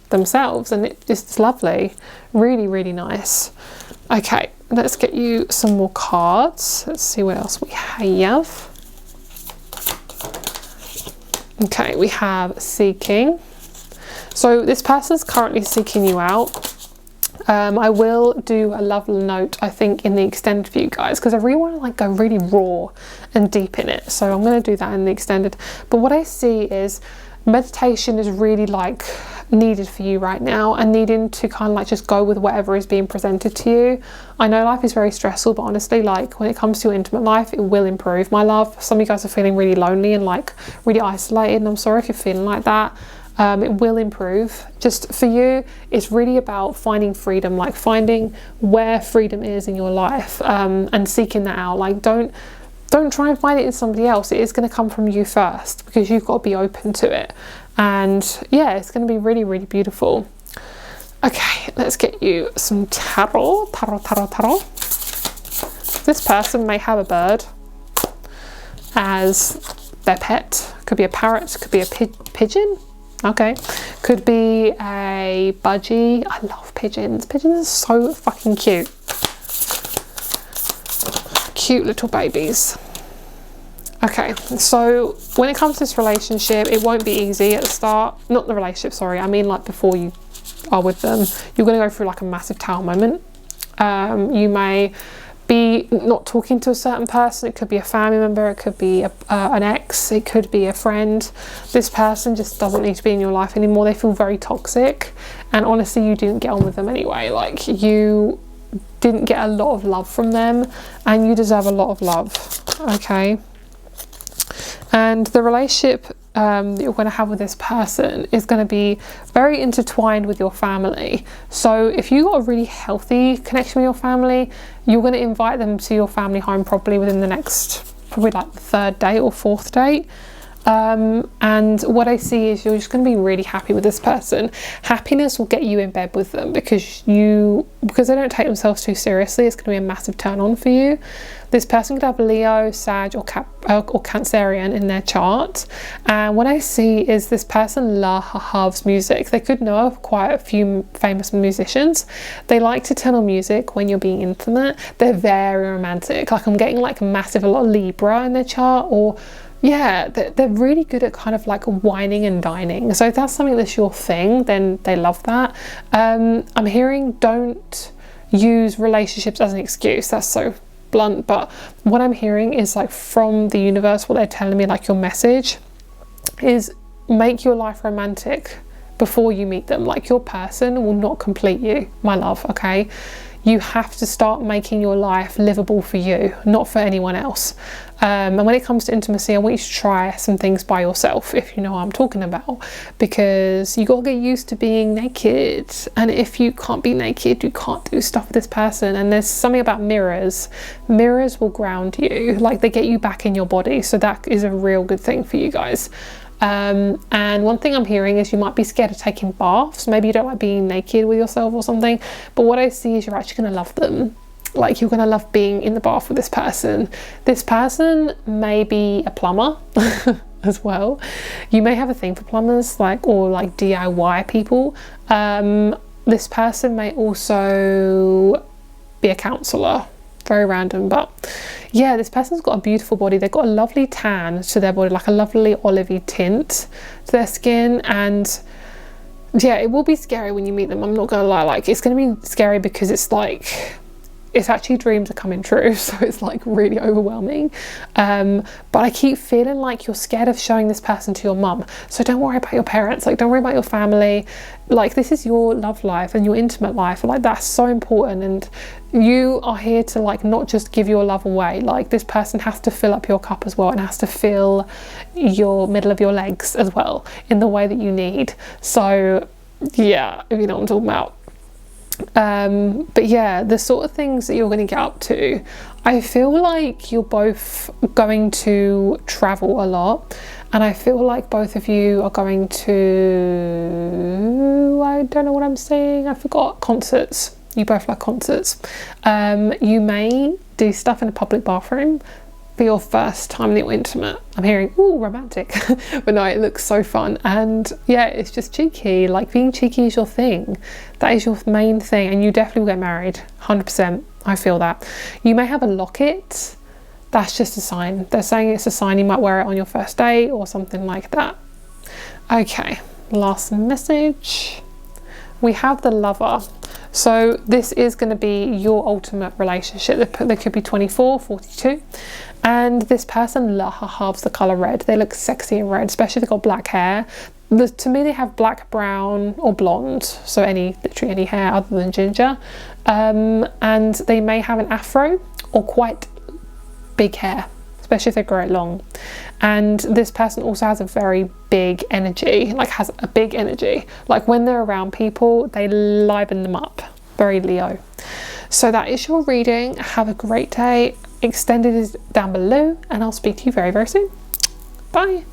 themselves, and it's lovely. Really, really nice. Okay, let's get you some more cards. Let's see what else we have. Okay, we have seeking. So this person's currently seeking you out. I will do a love note, I think, in the extended for you guys, because I really want to like go really raw and deep in it. So I'm going to do that in the extended. But what I see is meditation is really like needed for you right now, and needing to kind of like just go with whatever is being presented to you. I know life is very stressful, but honestly, like when it comes to your intimate life, it will improve, my love. Some of you guys are feeling really lonely and like really isolated, and I'm sorry if you're feeling like that. It will improve. Just for you, it's really about finding freedom, like finding where freedom is in your life, and seeking that out. Like, don't try and find it in somebody else. It is going to come from you first, because you've got to be open to it. And yeah, it's going to be really, really beautiful. Okay, let's get you some tarot. This person may have a bird as their pet. Could be a parrot, could be a pigeon. Okay, could be a budgie. I love pigeons. Pigeons are so fucking cute. Cute little babies. Okay, so when it comes to this relationship, it won't be easy at the start. Not the relationship, sorry. I mean like before you are with them. You're going to go through like a massive tower moment. You may be not talking to a certain person. It could be a family member, it could be an ex, it could be a friend. This person just doesn't need to be in your life anymore. They feel very toxic, and honestly, you didn't get on with them anyway. Like, you didn't get a lot of love from them, and you deserve a lot of love. Okay, and the relationship that you're going to have with this person is going to be very intertwined with your family. So if you've got a really healthy connection with your family, you're going to invite them to your family home probably within the next, probably like the 3rd date or 4th date. And what I see is you're just going to be really happy with this person. Happiness will get you in bed with them, because they don't take themselves too seriously. It's going to be a massive turn on for you. This person could have Leo, Sag or Cancerian in their chart, and what I see is this person loves music. They could know of quite a few famous musicians. They like to turn on music when you're being intimate. They're very romantic. Like, I'm getting like a lot of Libra in their chart, or yeah, they're really good at kind of like whining and dining. So if that's something that's your thing, then they love that. I'm hearing don't use relationships as an excuse. That's so blunt, but what I'm hearing is like from the universe, what they're telling me, like your message is make your life romantic before you meet them. Like, your person will not complete you, my love. Okay, you have to start making your life livable for you, not for anyone else. And when it comes to intimacy, I want you to try some things by yourself, if you know what I'm talking about, because you got to get used to being naked. And if you can't be naked, you can't do stuff with this person. And there's something about mirrors. Mirrors will ground you, like they get you back in your body. So that is a real good thing for you guys. And one thing I'm hearing is you might be scared of taking baths. Maybe you don't like being naked with yourself or something, but what I see is you're actually going to love them. Like, you're going to love being in the bath with this person. This person may be a plumber as well. You may have a thing for plumbers, or DIY people. This person may also be a counsellor. Very random, but yeah, this person's got a beautiful body. They've got a lovely tan to their body, like a lovely olivey tint to their skin, and yeah, it will be scary when you meet them. I'm not gonna lie, like it's gonna be scary because it's like, it's actually dreams are coming true, so it's like really overwhelming. But I keep feeling like you're scared of showing this person to your mum. So don't worry about your parents, like don't worry about your family. Like this is your love life and your intimate life. Like that's so important, and you are here to like not just give your love away. Like this person has to fill up your cup as well, and has to fill your middle of your legs as well in the way that you need. So yeah, if you know what I'm talking about. But yeah, the sort of things that you're going to get up to, I feel like you're both going to travel a lot, and I feel like both of you are going to, I don't know what I'm saying, I forgot, concerts. You both like concerts. You may do stuff in a public bathroom for your first time that you're intimate. I'm hearing, ooh, romantic. But no, it looks so fun. And yeah, it's just cheeky. Like being cheeky is your thing. That is your main thing. And you definitely will get married, 100%. I feel that. You may have a locket. That's just a sign. They're saying it's a sign you might wear it on your first date or something like that. Okay, last message. We have the Lover. So this is going to be your ultimate relationship. They could be 24, 42. And this person loves the colour red. They look sexy in red, especially if they've got black hair. To me, they have black, brown or blonde. So literally any hair other than ginger. And they may have an afro or quite big hair, especially if they grow it long. And this person also has a very big energy, like has a big energy. Like when they're around people, they liven them up. Very Leo. So that is your reading. Have a great day. Extended is down below, and I'll speak to you very, very soon. Bye.